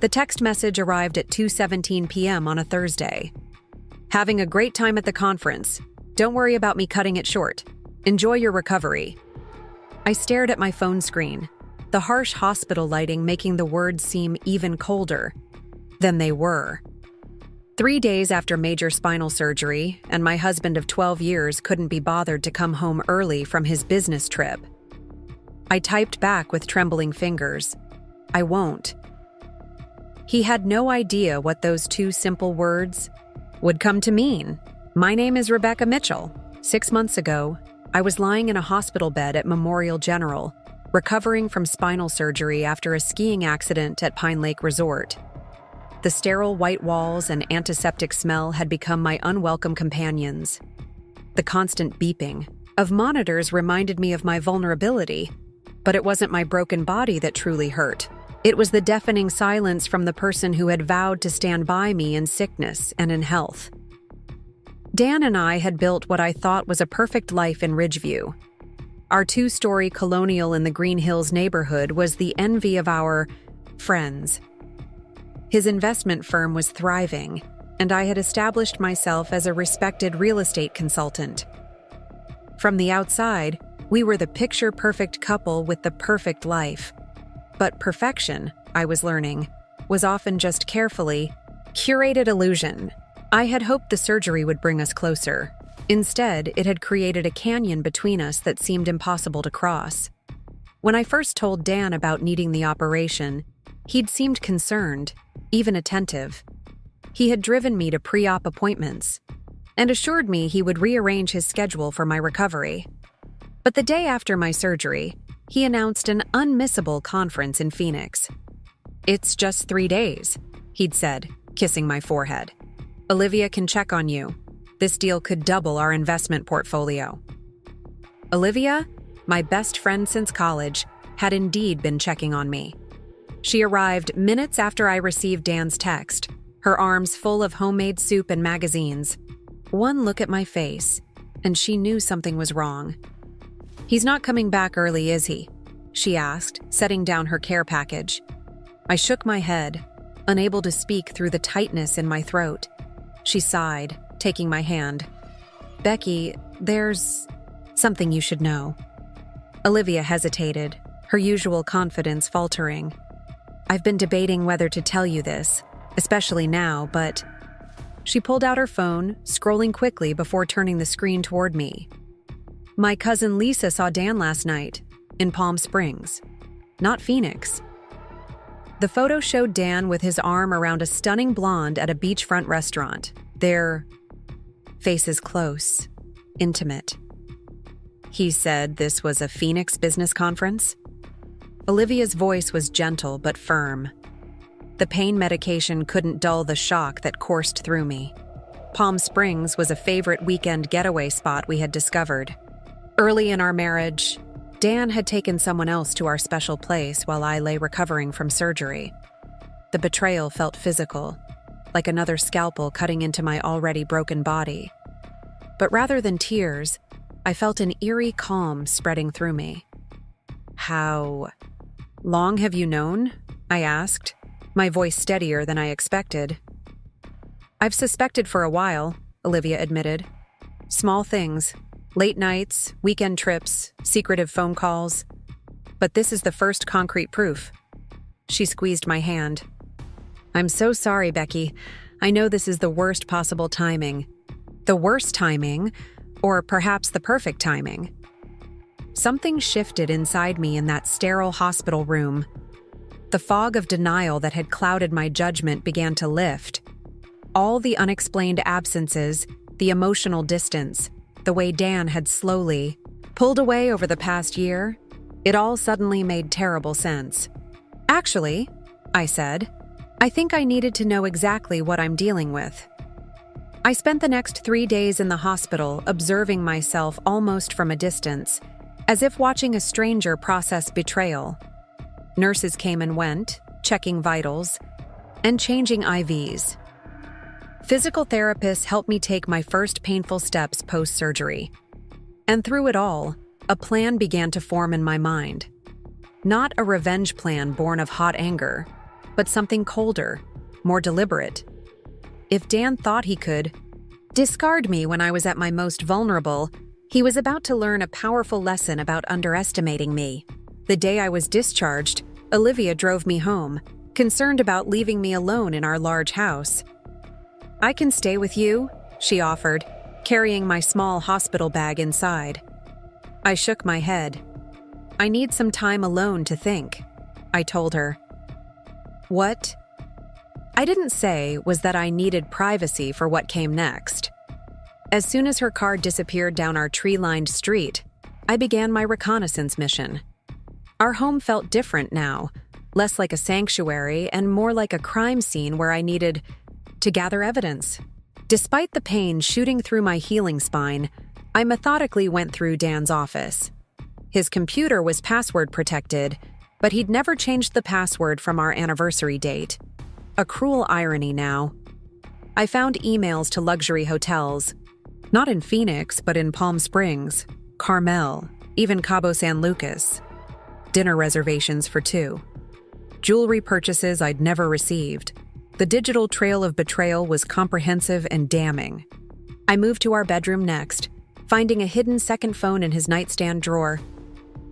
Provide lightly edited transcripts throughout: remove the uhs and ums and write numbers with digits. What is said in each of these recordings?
The text message arrived at 2:17 p.m. on a Thursday. "Having a great time at the conference. Don't worry about me cutting it short. Enjoy your recovery." I stared at my phone screen, the harsh hospital lighting making the words seem even colder than they were. 3 days after major spinal surgery, and my husband of 12 years couldn't be bothered to come home early from his business trip. I typed back with trembling fingers, "I won't." He had no idea what those two simple words would come to mean. My name is Rebecca Mitchell. 6 months ago, I was lying in a hospital bed at Memorial General, recovering from spinal surgery after a skiing accident at Pine Lake Resort. The sterile white walls and antiseptic smell had become my unwelcome companions. The constant beeping of monitors reminded me of my vulnerability, but it wasn't my broken body that truly hurt. It was the deafening silence from the person who had vowed to stand by me in sickness and in health. Dan and I had built what I thought was a perfect life in Ridgeview. Our 2-story colonial in the Green Hills neighborhood was the envy of our friends. His investment firm was thriving, and I had established myself as a respected real estate consultant. From the outside, we were the picture-perfect couple with the perfect life. But perfection, I was learning, was often just carefully curated illusion. I had hoped the surgery would bring us closer. Instead, it had created a canyon between us that seemed impossible to cross. When I first told Dan about needing the operation, he'd seemed concerned, even attentive. He had driven me to pre-op appointments and assured me he would rearrange his schedule for my recovery. But the day after my surgery, he announced an unmissable conference in Phoenix. "It's just 3 days," he'd said, kissing my forehead. "Olivia can check on you. This deal could double our investment portfolio." Olivia, my best friend since college, had indeed been checking on me. She arrived minutes after I received Dan's text, her arms full of homemade soup and magazines. One look at my face, and she knew something was wrong. "He's not coming back early, is he?" she asked, setting down her care package. I shook my head, unable to speak through the tightness in my throat. She sighed, taking my hand. "Becky, there's something you should know." Olivia hesitated, her usual confidence faltering. "I've been debating whether to tell you this, especially now, but..." She pulled out her phone, scrolling quickly before turning the screen toward me. "My cousin Lisa saw Dan last night, in Palm Springs, not Phoenix." The photo showed Dan with his arm around a stunning blonde at a beachfront restaurant, their faces close, intimate. "He said this was a Phoenix business conference?" Olivia's voice was gentle but firm. The pain medication couldn't dull the shock that coursed through me. Palm Springs was a favorite weekend getaway spot we had discovered. Early in our marriage, Dan had taken someone else to our special place while I lay recovering from surgery. The betrayal felt physical, like another scalpel cutting into my already broken body. But rather than tears, I felt an eerie calm spreading through me. "How long have you known?" I asked, my voice steadier than I expected. "I've suspected for a while," Olivia admitted. "Small things. Late nights, weekend trips, secretive phone calls. But this is the first concrete proof." She squeezed my hand. "I'm so sorry, Becky. I know this is the worst possible timing." The worst timing, or perhaps the perfect timing. Something shifted inside me in that sterile hospital room. The fog of denial that had clouded my judgment began to lift. All the unexplained absences, the emotional distance, the way Dan had slowly pulled away over the past year, it all suddenly made terrible sense. "Actually," I said, "I think I needed to know exactly what I'm dealing with." I spent the next 3 days in the hospital observing myself almost from a distance, as if watching a stranger process betrayal. Nurses came and went, checking vitals, and changing IVs. Physical therapists helped me take my first painful steps post-surgery. And through it all, a plan began to form in my mind. Not a revenge plan born of hot anger, but something colder, more deliberate. If Dan thought he could discard me when I was at my most vulnerable, he was about to learn a powerful lesson about underestimating me. The day I was discharged, Olivia drove me home, concerned about leaving me alone in our large house. "I can stay with you," she offered, carrying my small hospital bag inside. I shook my head. "I need some time alone to think," I told her. "What I didn't say was that I needed privacy for what came next. As soon as her car disappeared down our tree-lined street, I began my reconnaissance mission. Our home felt different now, less like a sanctuary and more like a crime scene where I needed to gather evidence. Despite the pain shooting through my healing spine, I methodically went through Dan's office. His computer was password protected, but he'd never changed the password from our anniversary date. A cruel irony now. I found emails to luxury hotels, not in Phoenix, but in Palm Springs, Carmel, even Cabo San Lucas. Dinner reservations for 2. Jewelry purchases I'd never received. The digital trail of betrayal was comprehensive and damning. I moved to our bedroom next, finding a hidden second phone in his nightstand drawer.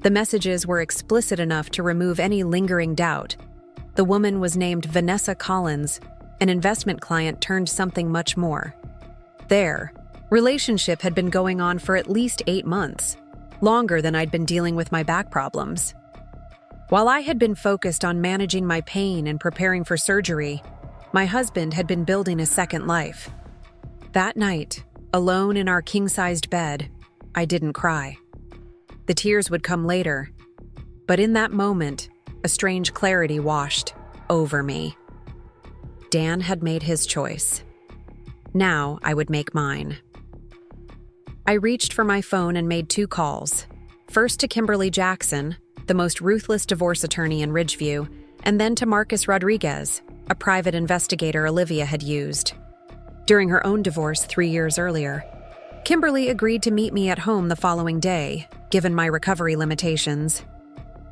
The messages were explicit enough to remove any lingering doubt. The woman was named Vanessa Collins, an investment client turned something much more. Their relationship had been going on for at least 8 months, longer than I'd been dealing with my back problems. While I had been focused on managing my pain and preparing for surgery, my husband had been building a second life. That night, alone in our king-sized bed, I didn't cry. The tears would come later, but in that moment, a strange clarity washed over me. Dan had made his choice. Now I would make mine. I reached for my phone and made 2 calls. First to Kimberly Jackson, the most ruthless divorce attorney in Ridgeview, and then to Marcus Rodriguez, a private investigator Olivia had used. During her own divorce 3 years earlier, Kimberly agreed to meet me at home the following day, given my recovery limitations.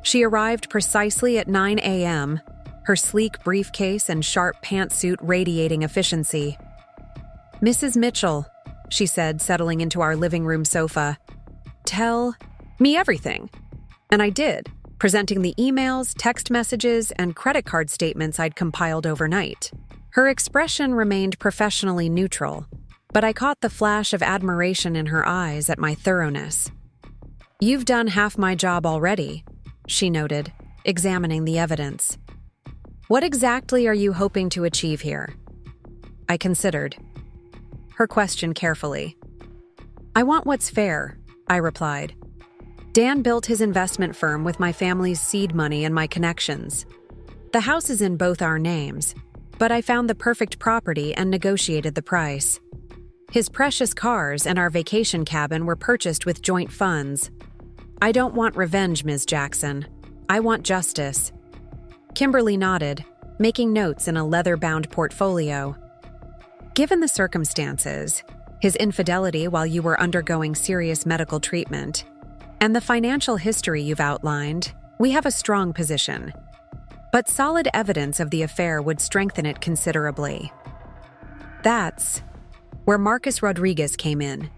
She arrived precisely at 9 a.m., her sleek briefcase and sharp pantsuit radiating efficiency. "Mrs. Mitchell," she said, settling into our living room sofa, "tell me everything." And I did, presenting the emails, text messages, and credit card statements I'd compiled overnight. Her expression remained professionally neutral, but I caught the flash of admiration in her eyes at my thoroughness. "You've done half my job already," she noted, examining the evidence. "What exactly are you hoping to achieve here?" I considered her question carefully. "I want what's fair," I replied. "Dan built his investment firm with my family's seed money and my connections. The house is in both our names, but I found the perfect property and negotiated the price. His precious cars and our vacation cabin were purchased with joint funds. I don't want revenge, Ms. Jackson. I want justice." Kimberly nodded, making notes in a leather-bound portfolio. "Given the circumstances, his infidelity while you were undergoing serious medical treatment, and the financial history you've outlined, we have a strong position. But solid evidence of the affair would strengthen it considerably." That's where Marcus Rodriguez came in.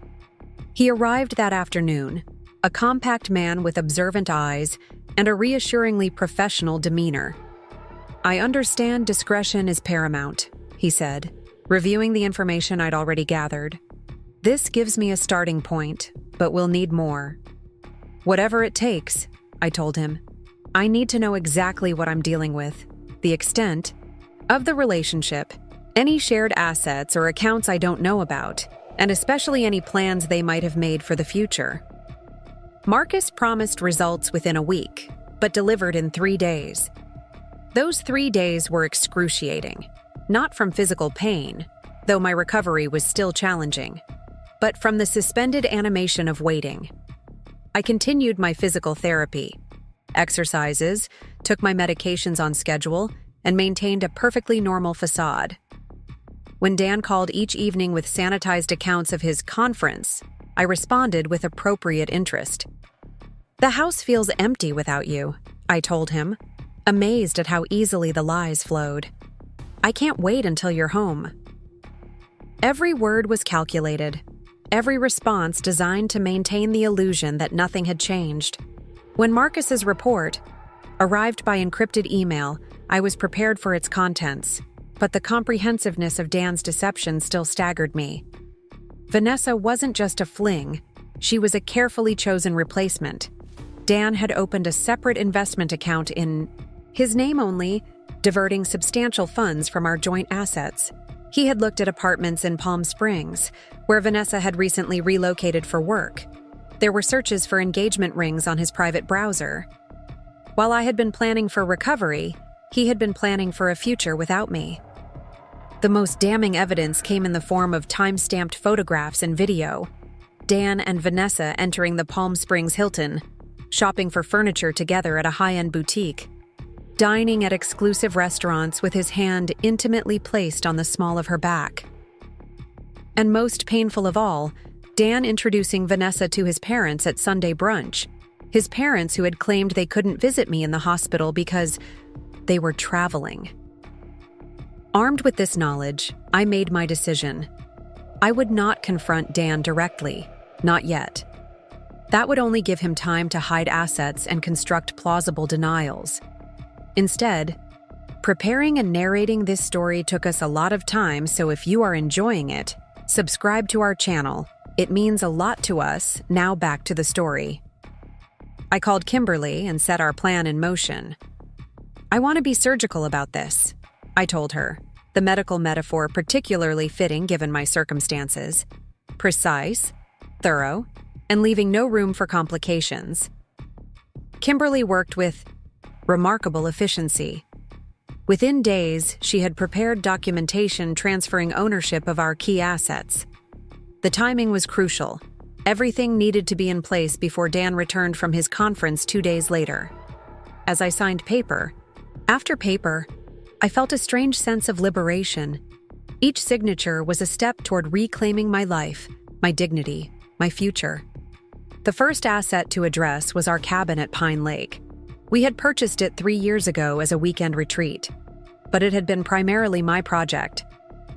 He arrived that afternoon, a compact man with observant eyes and a reassuringly professional demeanor. "I understand discretion is paramount," he said, reviewing the information I'd already gathered. "This gives me a starting point, but we'll need more." "Whatever it takes," I told him. "I need to know exactly what I'm dealing with, the extent of the relationship, any shared assets or accounts I don't know about, and especially any plans they might have made for the future." Marcus promised results within a week, but delivered in 3 days. Those 3 days were excruciating, not from physical pain, though my recovery was still challenging, but from the suspended animation of waiting. I continued my physical therapy, exercises, took my medications on schedule, and maintained a perfectly normal facade. When Dan called each evening with sanitized accounts of his conference, I responded with appropriate interest. "The house feels empty without you," I told him, amazed at how easily the lies flowed. "I can't wait until you're home." Every word was calculated, every response designed to maintain the illusion that nothing had changed. When Marcus's report arrived by encrypted email, I was prepared for its contents, but the comprehensiveness of Dan's deception still staggered me. Vanessa wasn't just a fling, she was a carefully chosen replacement. Dan had opened a separate investment account in his name only, diverting substantial funds from our joint assets. He had looked at apartments in Palm Springs, where Vanessa had recently relocated for work. There were searches for engagement rings on his private browser. While I had been planning for recovery, he had been planning for a future without me. The most damning evidence came in the form of time-stamped photographs and video. Dan and Vanessa entering the Palm Springs Hilton, shopping for furniture together at a high-end boutique, dining at exclusive restaurants with his hand intimately placed on the small of her back. And most painful of all, Dan introducing Vanessa to his parents at Sunday brunch, his parents who had claimed they couldn't visit me in the hospital because they were traveling. Armed with this knowledge, I made my decision. I would not confront Dan directly, not yet. That would only give him time to hide assets and construct plausible denials. Instead, preparing and narrating this story took us a lot of time, so if you are enjoying it, subscribe to our channel. It means a lot to us. Now back to the story. I called Kimberly and set our plan in motion. "I want to be surgical about this," I told her, the medical metaphor particularly fitting given my circumstances. Precise, thorough, and leaving no room for complications. Kimberly worked with remarkable efficiency. Within days, she had prepared documentation transferring ownership of our key assets. The timing was crucial. Everything needed to be in place before Dan returned from his conference 2 days later. As I signed paper, after paper, I felt a strange sense of liberation. Each signature was a step toward reclaiming my life, my dignity, my future. The first asset to address was our cabin at Pine Lake. We had purchased it 3 years ago as a weekend retreat, but it had been primarily my project.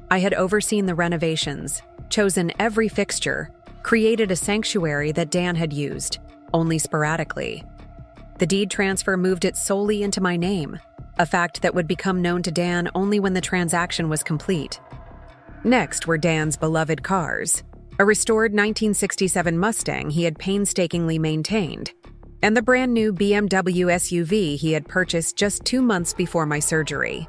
I had overseen the renovations, chosen every fixture, created a sanctuary that Dan had used, only sporadically. The deed transfer moved it solely into my name, a fact that would become known to Dan only when the transaction was complete. Next were Dan's beloved cars, a restored 1967 Mustang he had painstakingly maintained, and the brand new BMW SUV he had purchased just 2 months before my surgery.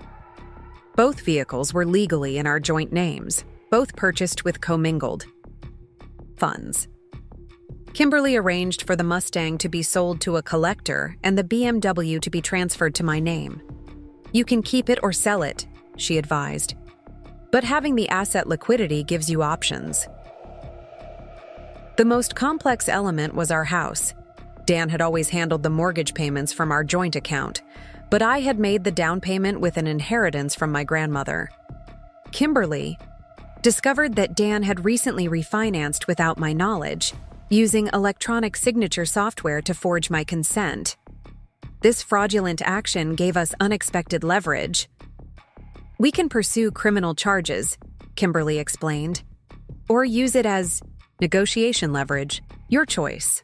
Both vehicles were legally in our joint names, both purchased with commingled funds. Kimberly arranged for the Mustang to be sold to a collector and the BMW to be transferred to my name. "You can keep it or sell it," she advised. "But having the asset liquidity gives you options." The most complex element was our house. Dan had always handled the mortgage payments from our joint account, but I had made the down payment with an inheritance from my grandmother. Kimberly discovered that Dan had recently refinanced without my knowledge, using electronic signature software to forge my consent. This fraudulent action gave us unexpected leverage. "We can pursue criminal charges," Kimberly explained, "or use it as negotiation leverage. Your choice."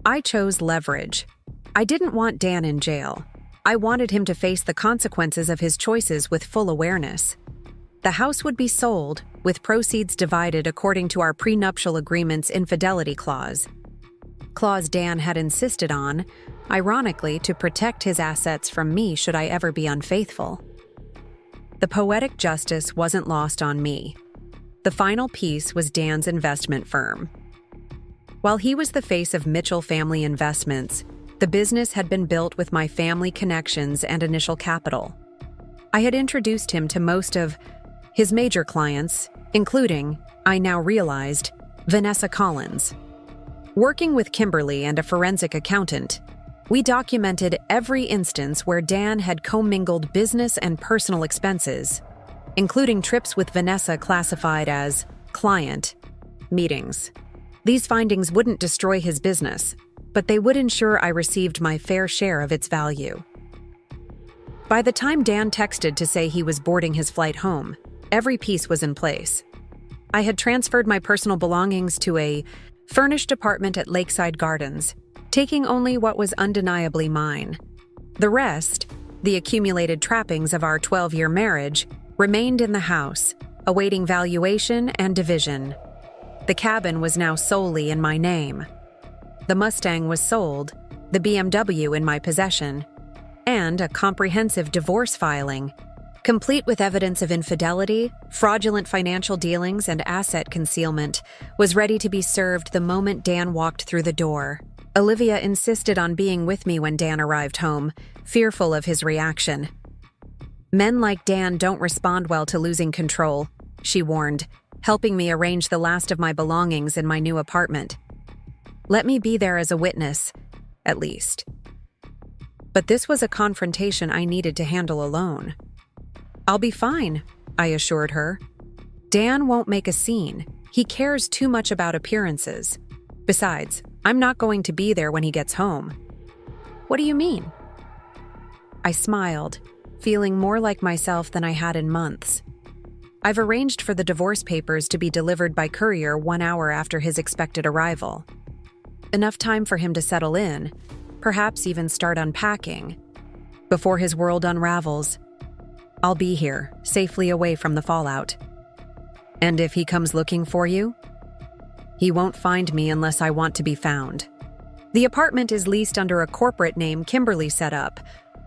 I chose leverage. I didn't want Dan in jail. I wanted him to face the consequences of his choices with full awareness. The house would be sold, with proceeds divided according to our prenuptial agreement's infidelity clause. Clause Dan had insisted on, ironically, to protect his assets from me should I ever be unfaithful. The poetic justice wasn't lost on me. The final piece was Dan's investment firm. While he was the face of Mitchell Family Investments, the business had been built with my family connections and initial capital. I had introduced him to most of his major clients, including, I now realized, Vanessa Collins. Working with Kimberly and a forensic accountant, we documented every instance where Dan had commingled business and personal expenses, including trips with Vanessa classified as client meetings. These findings wouldn't destroy his business, but they would ensure I received my fair share of its value. By the time Dan texted to say he was boarding his flight home, every piece was in place. I had transferred my personal belongings to a furnished apartment at Lakeside Gardens, taking only what was undeniably mine. The rest, the accumulated trappings of our 12-year marriage, remained in the house, awaiting valuation and division. The cabin was now solely in my name. The Mustang was sold, the BMW in my possession, and a comprehensive divorce filing, complete with evidence of infidelity, fraudulent financial dealings, and asset concealment, was ready to be served the moment Dan walked through the door. Olivia insisted on being with me when Dan arrived home, fearful of his reaction. "Men like Dan don't respond well to losing control," she warned, helping me arrange the last of my belongings in my new apartment. "Let me be there as a witness, at least." But this was a confrontation I needed to handle alone. "I'll be fine," I assured her. "Dan won't make a scene. He cares too much about appearances. Besides, I'm not going to be there when he gets home." "What do you mean?" I smiled, feeling more like myself than I had in months. "I've arranged for the divorce papers to be delivered by courier 1 hour after his expected arrival. Enough time for him to settle in, perhaps even start unpacking, before his world unravels. I'll be here, safely away from the fallout. And if he comes looking for you, he won't find me unless I want to be found. The apartment is leased under a corporate name Kimberly set up.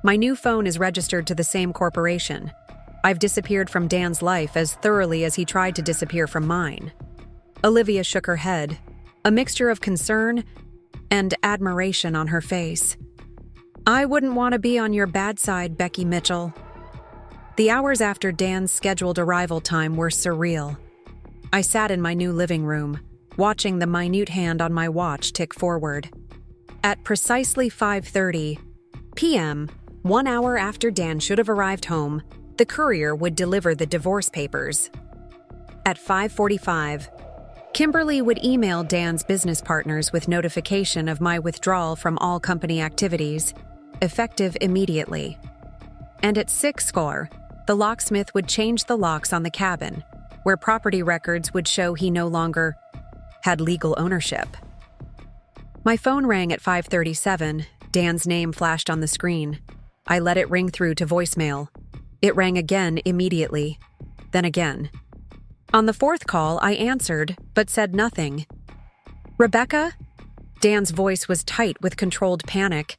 My new phone is registered to the same corporation. I've disappeared from Dan's life as thoroughly as he tried to disappear from mine." Olivia shook her head, a mixture of concern and admiration on her face. "I wouldn't want to be on your bad side, Becky Mitchell." The hours after Dan's scheduled arrival time were surreal. I sat in my new living room, watching the minute hand on my watch tick forward. At precisely 5:30 p.m., 1 hour after Dan should have arrived home, the courier would deliver the divorce papers. At 5:45, Kimberly would email Dan's business partners with notification of my withdrawal from all company activities, effective immediately. And at 6 score, the locksmith would change the locks on the cabin, where property records would show he no longer had legal ownership. My phone rang at 5:37. Dan's name flashed on the screen. I let it ring through to voicemail. It rang again immediately, then again. On the 4th call, I answered, but said nothing. "Rebecca?" Dan's voice was tight with controlled panic.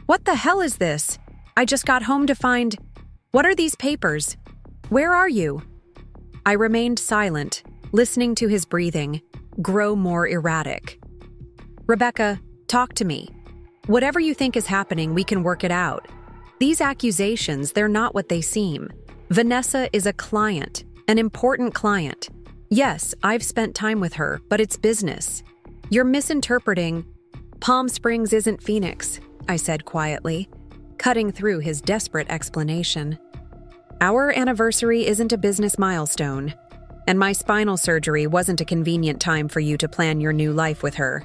"What the hell is this? I just got home to find... What are these papers? Where are you?" I remained silent, listening to his breathing grow more erratic. "Rebecca, talk to me. Whatever you think is happening, we can work it out. These accusations, they're not what they seem. Vanessa is a client. An important client. Yes, I've spent time with her, but it's business. You're misinterpreting. Palm Springs isn't Phoenix," I said quietly, cutting through his desperate explanation. "Our anniversary isn't a business milestone, and my spinal surgery wasn't a convenient time for you to plan your new life with her."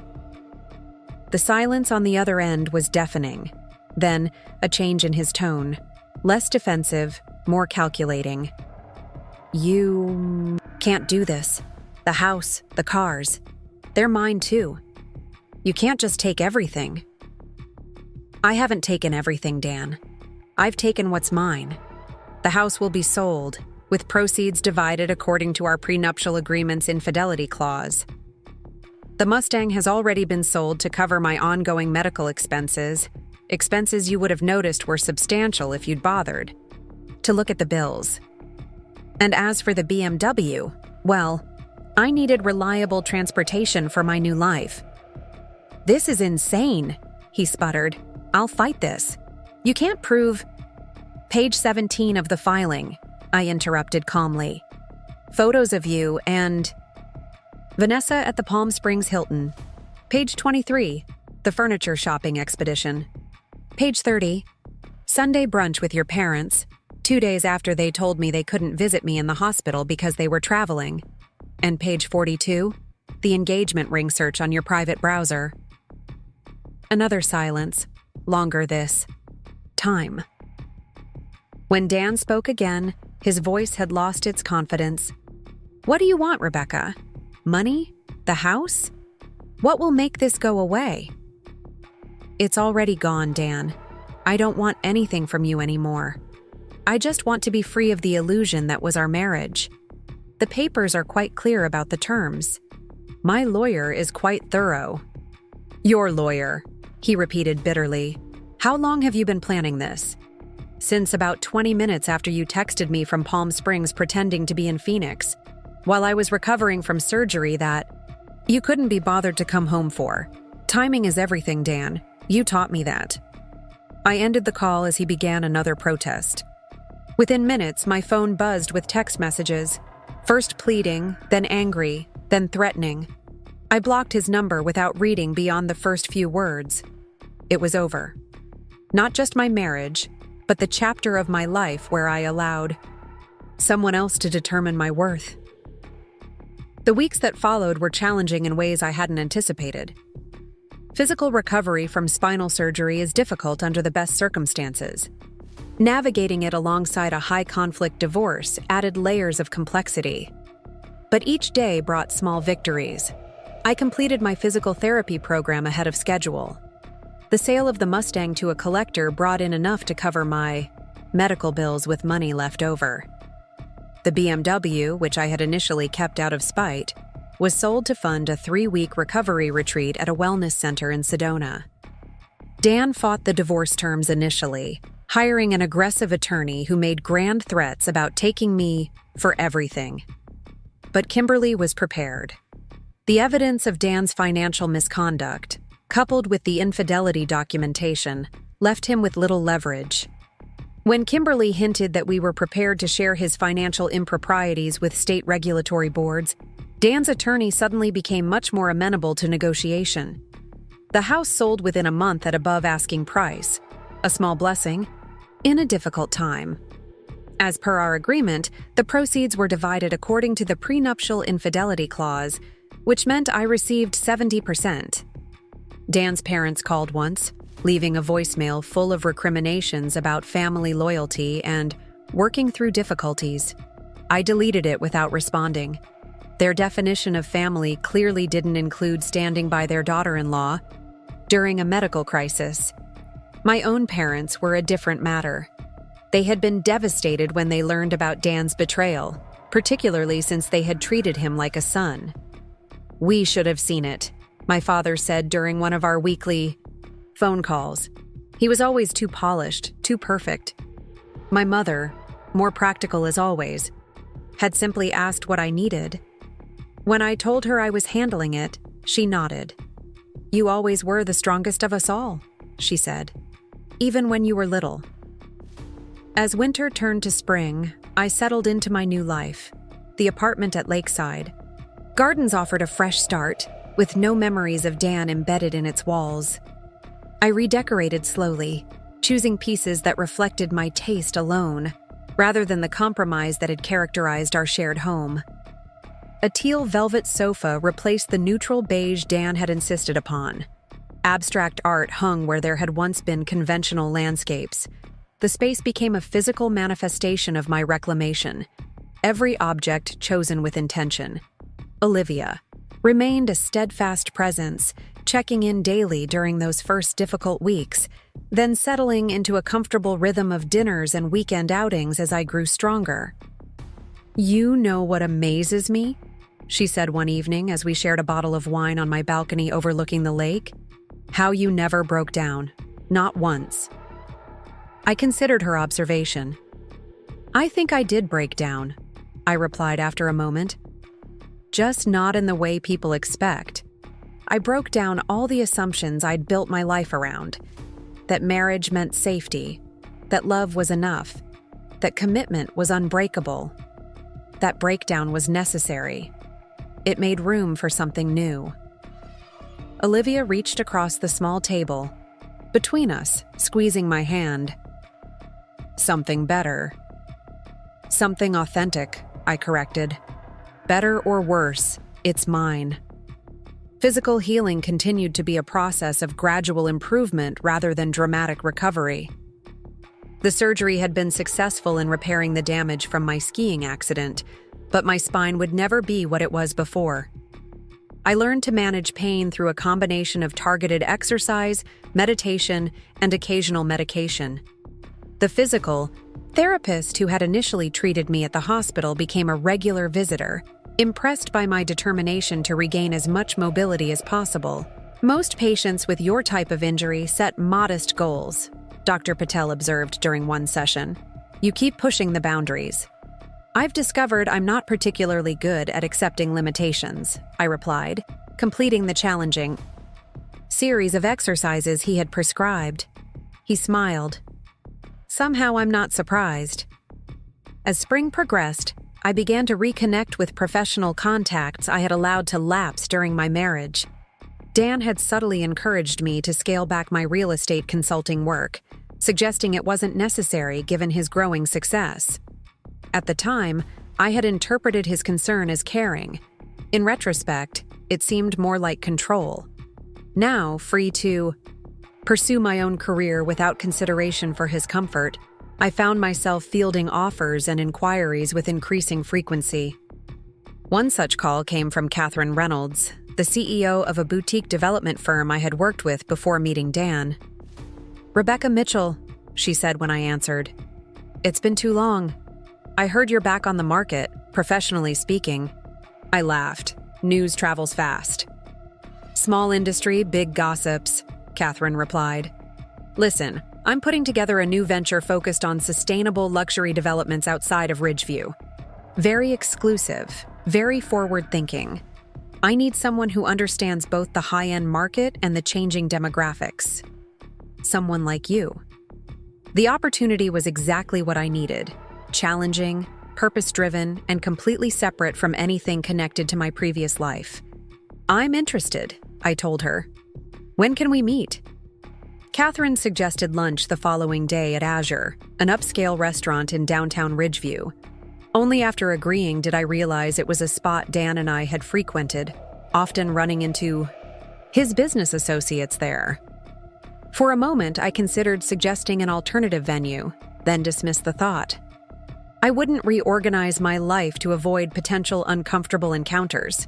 The silence on the other end was deafening. Then, a change in his tone. Less defensive, more calculating. "You can't do this. The house, the cars, they're mine too. You can't just take everything." "I haven't taken everything, Dan. I've taken what's mine. The house will be sold, with proceeds divided according to our prenuptial agreement's infidelity clause. The Mustang has already been sold to cover my ongoing medical expenses you would have noticed were substantial if you'd bothered to look at the bills. And as for the BMW, well, I needed reliable transportation for my new life." "This is insane," he sputtered. "I'll fight this. You can't prove—" "Page 17 of the filing," I interrupted calmly. "Photos of you and Vanessa at the Palm Springs Hilton. Page 23, the furniture shopping expedition. Page 30, Sunday brunch with your parents, 2 days after they told me they couldn't visit me in the hospital because they were traveling. And page 42, the engagement ring search on your private browser." Another silence, longer this time. When Dan spoke again, his voice had lost its confidence. "What do you want, Rebecca? Money? The house? What will make this go away?" "It's already gone, Dan. I don't want anything from you anymore. I just want to be free of the illusion that was our marriage. The papers are quite clear about the terms. My lawyer is quite thorough." "Your lawyer," he repeated bitterly. "How long have you been planning this?" "Since about 20 minutes after you texted me from Palm Springs pretending to be in Phoenix, while I was recovering from surgery that you couldn't be bothered to come home for. Timing is everything, Dan. You taught me that." I ended the call as he began another protest. Within minutes, my phone buzzed with text messages, first pleading, then angry, then threatening. I blocked his number without reading beyond the first few words. It was over. Not just my marriage, but the chapter of my life where I allowed someone else to determine my worth. The weeks that followed were challenging in ways I hadn't anticipated. Physical recovery from spinal surgery is difficult under the best circumstances. Navigating it alongside a high-conflict divorce added layers of complexity. But each day brought small victories. I completed my physical therapy program ahead of schedule. The sale of the Mustang to a collector brought in enough to cover my medical bills with money left over. The BMW, which I had initially kept out of spite, was sold to fund a 3-week recovery retreat at a wellness center in Sedona. Dan fought the divorce terms initially, hiring an aggressive attorney who made grand threats about taking me for everything. But Kimberly was prepared. The evidence of Dan's financial misconduct, coupled with the infidelity documentation, left him with little leverage. When Kimberly hinted that we were prepared to share his financial improprieties with state regulatory boards, Dan's attorney suddenly became much more amenable to negotiation. The house sold within a month at above asking price, a small blessing, in a difficult time. As per our agreement, the proceeds were divided according to the prenuptial infidelity clause, which meant I received 70%. Dan's parents called once, leaving a voicemail full of recriminations about family loyalty and working through difficulties. I deleted it without responding. Their definition of family clearly didn't include standing by their daughter-in-law during a medical crisis. My own parents were a different matter. They had been devastated when they learned about Dan's betrayal, particularly since they had treated him like a son. "We should have seen it," my father said during one of our weekly phone calls. He was always too polished, too perfect. My mother, more practical as always, had simply asked what I needed. When I told her I was handling it, she nodded. "You always were the strongest of us all," she said, "even when you were little." As winter turned to spring, I settled into my new life, the apartment at Lakeside. Gardens offered a fresh start, with no memories of Dan embedded in its walls. I redecorated slowly, choosing pieces that reflected my taste alone, rather than the compromise that had characterized our shared home. A teal velvet sofa replaced the neutral beige Dan had insisted upon. Abstract art hung where there had once been conventional landscapes. The space became a physical manifestation of my reclamation, every object chosen with intention. Olivia remained a steadfast presence, checking in daily during those first difficult weeks, then settling into a comfortable rhythm of dinners and weekend outings as I grew stronger. "You know what amazes me?" she said one evening as we shared a bottle of wine on my balcony overlooking the lake. "How you never broke down. Not once." I considered her observation. "I think I did break down," I replied after a moment. "Just not in the way people expect. I broke down all the assumptions I'd built my life around. That marriage meant safety, that love was enough, that commitment was unbreakable. That breakdown was necessary. It made room for something new." Olivia reached across the small table, between us, squeezing my hand. "Something better." "Something authentic," I corrected. "Better or worse, it's mine." Physical healing continued to be a process of gradual improvement rather than dramatic recovery. The surgery had been successful in repairing the damage from my skiing accident, but my spine would never be what it was before. I learned to manage pain through a combination of targeted exercise, meditation, and occasional medication. The physical therapist who had initially treated me at the hospital became a regular visitor, impressed by my determination to regain as much mobility as possible. Most patients with your type of injury set modest goals, Dr. Patel observed during one session. You keep pushing the boundaries. I've discovered I'm not particularly good at accepting limitations, I replied, completing the challenging series of exercises he had prescribed. He smiled. Somehow I'm not surprised. As spring progressed, I began to reconnect with professional contacts I had allowed to lapse during my marriage. Dan had subtly encouraged me to scale back my real estate consulting work, suggesting it wasn't necessary given his growing success. At the time, I had interpreted his concern as caring. In retrospect, it seemed more like control. Now, free to pursue my own career without consideration for his comfort, I found myself fielding offers and inquiries with increasing frequency. One such call came from Catherine Reynolds, the CEO of a boutique development firm I had worked with before meeting Dan. "Rebecca Mitchell," she said when I answered. "It's been too long. I heard you're back on the market, professionally speaking." I laughed. News travels fast. "Small industry, big gossips," Catherine replied. "Listen, I'm putting together a new venture focused on sustainable luxury developments outside of Ridgeview. Very exclusive, very forward-thinking. I need someone who understands both the high-end market and the changing demographics. Someone like you." The opportunity was exactly what I needed. Challenging, purpose-driven, and completely separate from anything connected to my previous life. "I'm interested," I told her. "When can we meet?" Catherine suggested lunch the following day at Azure, an upscale restaurant in downtown Ridgeview. Only after agreeing did I realize it was a spot Dan and I had frequented, often running into his business associates there. For a moment, I considered suggesting an alternative venue, then dismissed the thought. I wouldn't reorganize my life to avoid potential uncomfortable encounters.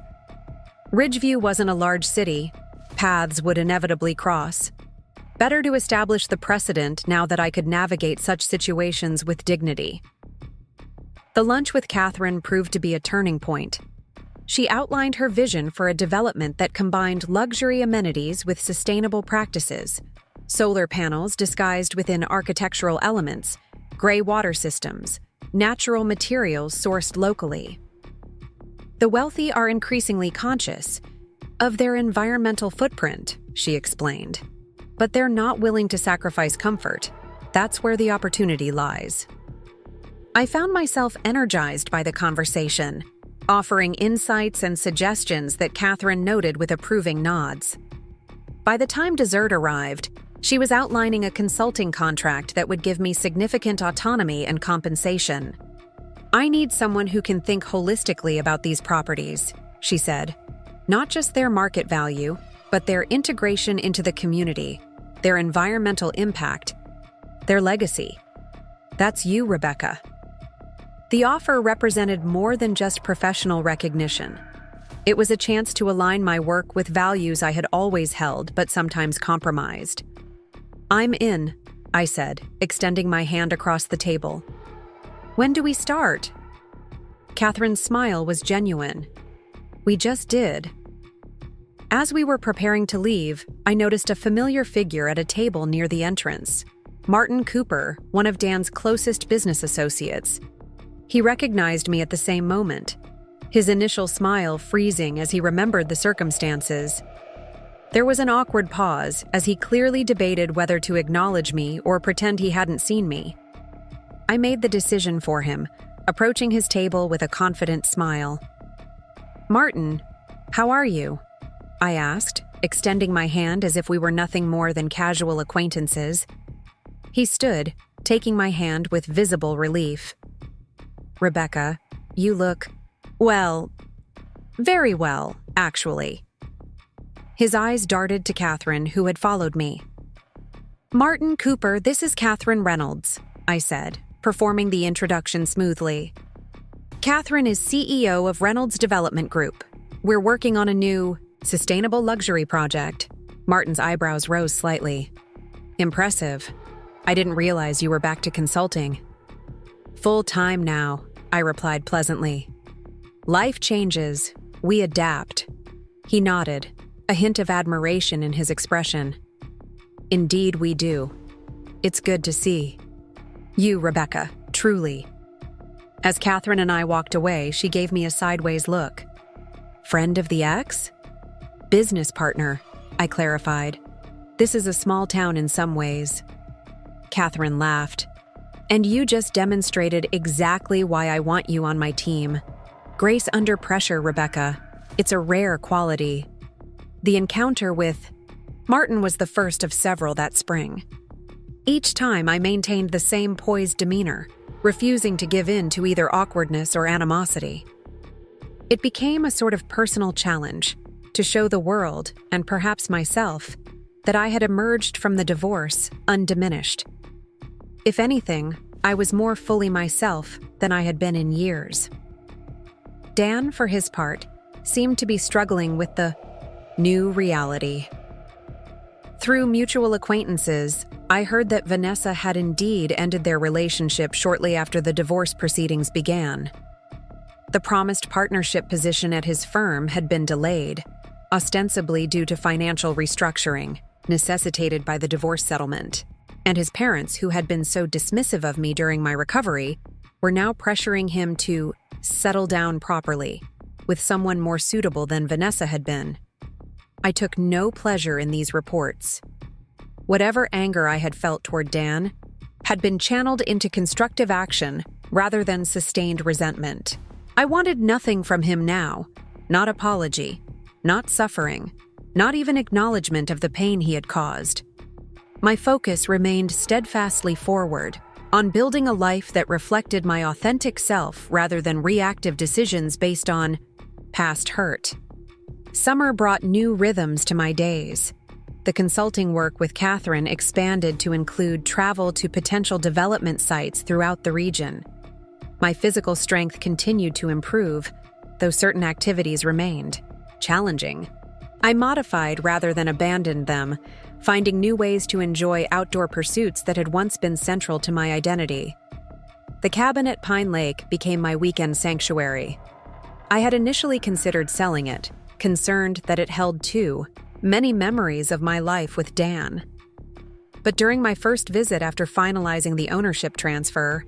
Ridgeview wasn't a large city. Paths would inevitably cross. Better to establish the precedent now that I could navigate such situations with dignity. The lunch with Catherine proved to be a turning point. She outlined her vision for a development that combined luxury amenities with sustainable practices, solar panels disguised within architectural elements, gray water systems, natural materials sourced locally. The wealthy are increasingly conscious of their environmental footprint, she explained. But they're not willing to sacrifice comfort. That's where the opportunity lies. I found myself energized by the conversation, offering insights and suggestions that Catherine noted with approving nods. By the time dessert arrived, she was outlining a consulting contract that would give me significant autonomy and compensation. "I need someone who can think holistically about these properties," she said. "Not just their market value, but their integration into the community, their environmental impact, their legacy. That's you, Rebecca." The offer represented more than just professional recognition. It was a chance to align my work with values I had always held but sometimes compromised. "I'm in," I said, extending my hand across the table. "When do we start?" Catherine's smile was genuine. "We just did." As we were preparing to leave, I noticed a familiar figure at a table near the entrance. Martin Cooper, one of Dan's closest business associates. He recognized me at the same moment, his initial smile freezing as he remembered the circumstances. There was an awkward pause as he clearly debated whether to acknowledge me or pretend he hadn't seen me. I made the decision for him, approaching his table with a confident smile. "Martin, how are you?" I asked, extending my hand as if we were nothing more than casual acquaintances. He stood, taking my hand with visible relief. "Rebecca, you look, well, very well, actually." His eyes darted to Catherine, who had followed me. "Martin Cooper, this is Catherine Reynolds. I said, performing the introduction smoothly. Catherine is CEO of Reynolds Development Group. We're working on a new, sustainable luxury project. Martin's eyebrows rose slightly. Impressive. I didn't realize you were back to consulting. Full time now, I replied pleasantly. Life changes. We adapt. He nodded, a hint of admiration in his expression. Indeed we do. It's good to see. You, Rebecca, truly. As Catherine and I walked away, she gave me a sideways look. Friend of the ex? Business partner, I clarified. This is a small town in some ways. Catherine laughed. And you just demonstrated exactly why I want you on my team. Grace under pressure, Rebecca. It's a rare quality. The encounter with Martin was the first of several that spring. Each time I maintained the same poised demeanor, refusing to give in to either awkwardness or animosity. It became a sort of personal challenge to show the world, and perhaps myself, that I had emerged from the divorce undiminished. If anything, I was more fully myself than I had been in years. Dan, for his part, seemed to be struggling with the new reality. Through mutual acquaintances, I heard that Vanessa had indeed ended their relationship shortly after the divorce proceedings began. The promised partnership position at his firm had been delayed, ostensibly due to financial restructuring necessitated by the divorce settlement, and his parents, who had been so dismissive of me during my recovery, were now pressuring him to settle down properly with someone more suitable than Vanessa had been. I took no pleasure in these reports. Whatever anger I had felt toward Dan had been channeled into constructive action rather than sustained resentment. I wanted nothing from him now, not apology, not suffering, not even acknowledgement of the pain he had caused. My focus remained steadfastly forward, on building a life that reflected my authentic self rather than reactive decisions based on past hurt. Summer brought new rhythms to my days. The consulting work with Catherine expanded to include travel to potential development sites throughout the region. My physical strength continued to improve, though certain activities remained challenging. I modified rather than abandoned them, finding new ways to enjoy outdoor pursuits that had once been central to my identity. The cabin at Pine Lake became my weekend sanctuary. I had initially considered selling it, concerned that it held too many memories of my life with Dan. But during my first visit after finalizing the ownership transfer,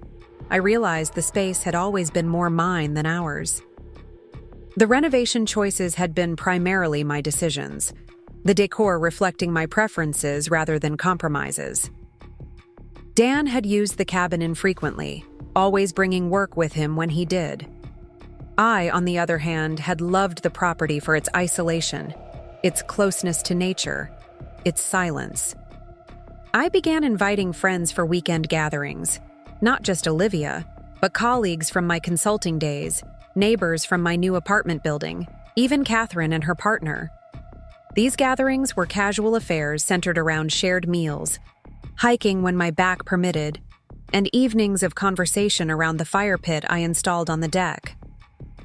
I realized the space had always been more mine than ours. The renovation choices had been primarily my decisions, the decor reflecting my preferences rather than compromises. Dan had used the cabin infrequently, always bringing work with him when he did. I, on the other hand, had loved the property for its isolation, its closeness to nature, its silence. I began inviting friends for weekend gatherings, not just Olivia, but colleagues from my consulting days, neighbors from my new apartment building, even Catherine and her partner. These gatherings were casual affairs centered around shared meals, hiking when my back permitted, and evenings of conversation around the fire pit I installed on the deck.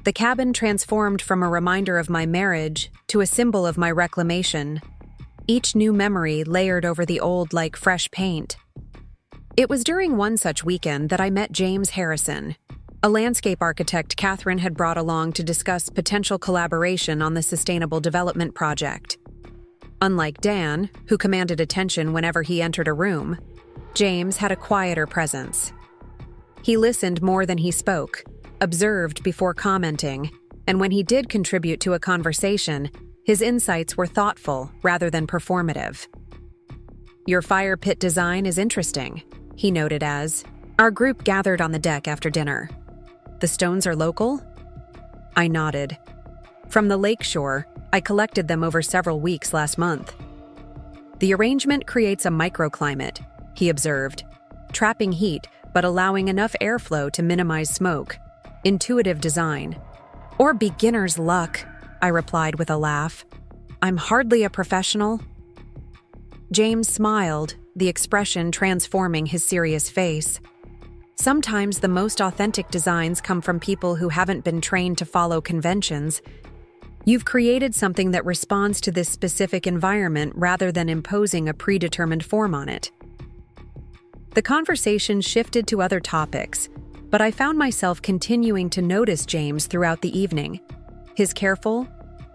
The cabin transformed from a reminder of my marriage to a symbol of my reclamation, each new memory layered over the old like fresh paint. It was during one such weekend that I met James Harrison, a landscape architect Catherine had brought along to discuss potential collaboration on the Sustainable Development Project. Unlike Dan, who commanded attention whenever he entered a room, James had a quieter presence. He listened more than he spoke, observed before commenting, and when he did contribute to a conversation, his insights were thoughtful rather than performative. "Your fire pit design is interesting," he noted as our group gathered on the deck after dinner. "The stones are local?" I nodded. "From the lakeshore, I collected them over several weeks last month." "The arrangement creates a microclimate," he observed, trapping heat but allowing enough airflow to minimize smoke. "Intuitive design." "Or beginner's luck," I replied with a laugh. "I'm hardly a professional." James smiled, the expression transforming his serious face. Sometimes the most authentic designs come from people who haven't been trained to follow conventions. You've created something that responds to this specific environment rather than imposing a predetermined form on it. The conversation shifted to other topics, but I found myself continuing to notice James throughout the evening. His careful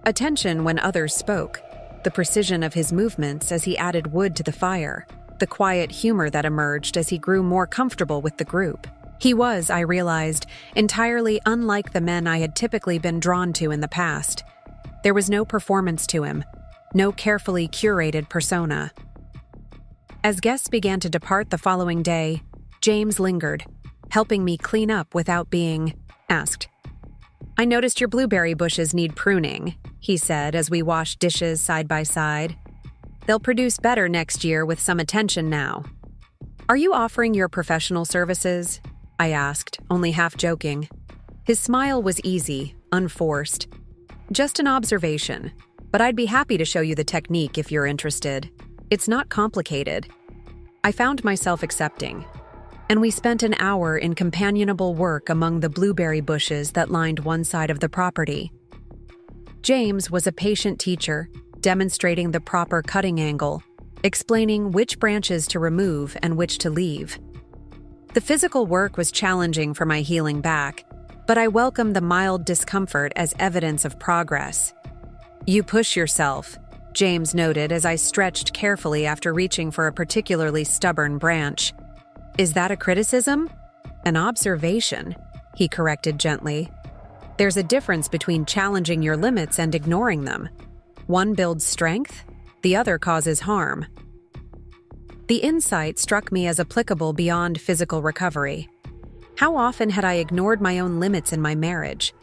attention when others spoke, the precision of his movements as he added wood to the fire, the quiet humor that emerged as he grew more comfortable with the group. He was, I realized, entirely unlike the men I had typically been drawn to in the past. There was no performance to him, no carefully curated persona. As guests began to depart the following day, James lingered, helping me clean up without being asked. "I noticed your blueberry bushes need pruning," he said as we washed dishes side by side. "They'll produce better next year with some attention now." "Are you offering your professional services?" I asked, only half joking. His smile was easy, unforced. "Just an observation, but I'd be happy to show you the technique if you're interested. It's not complicated." I found myself accepting, and we spent an hour in companionable work among the blueberry bushes that lined one side of the property. James was a patient teacher, demonstrating the proper cutting angle, explaining which branches to remove and which to leave. The physical work was challenging for my healing back, but I welcomed the mild discomfort as evidence of progress. "You push yourself," James noted as I stretched carefully after reaching for a particularly stubborn branch. "Is that a criticism?" "An observation," he corrected gently. "There's a difference between challenging your limits and ignoring them. One builds strength, the other causes harm." The insight struck me as applicable beyond physical recovery. How often had I ignored my own limits in my marriage,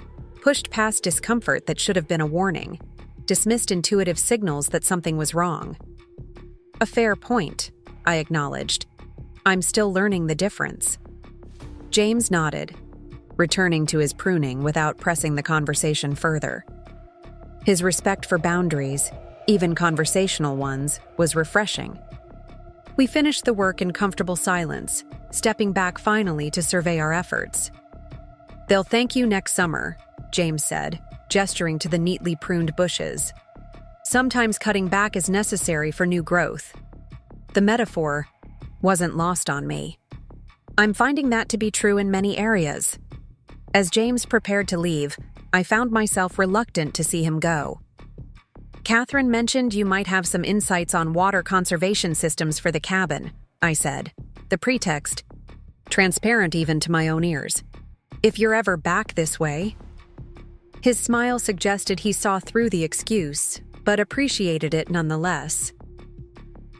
pushed past discomfort that should have been a warning, dismissed intuitive signals that something was wrong? "A fair point," I acknowledged. "I'm still learning the difference." James nodded, returning to his pruning without pressing the conversation further. His respect for boundaries, even conversational ones, was refreshing. We finished the work in comfortable silence, stepping back finally to survey our efforts. "They'll thank you next summer," James said, gesturing to the neatly pruned bushes. "Sometimes cutting back is necessary for new growth." The metaphor wasn't lost on me. I'm finding that to be true in many areas. As James prepared to leave, I found myself reluctant to see him go. "Catherine mentioned you might have some insights on water conservation systems for the cabin," I said, the pretext transparent even to my own ears. "If you're ever back this way." His smile suggested he saw through the excuse, but appreciated it nonetheless.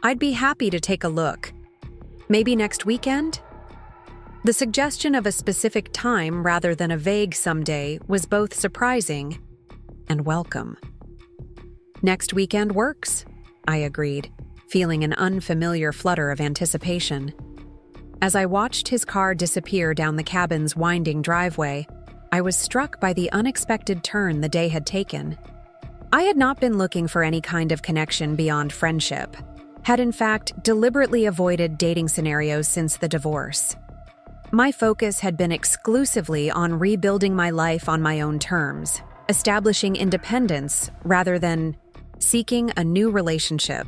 "I'd be happy to take a look. Maybe next weekend?" The suggestion of a specific time rather than a vague someday was both surprising and welcome. "Next weekend works," I agreed, feeling an unfamiliar flutter of anticipation. As I watched his car disappear down the cabin's winding driveway, I was struck by the unexpected turn the day had taken. I had not been looking for any kind of connection beyond friendship, had in fact deliberately avoided dating scenarios since the divorce. My focus had been exclusively on rebuilding my life on my own terms, establishing independence rather than seeking a new relationship.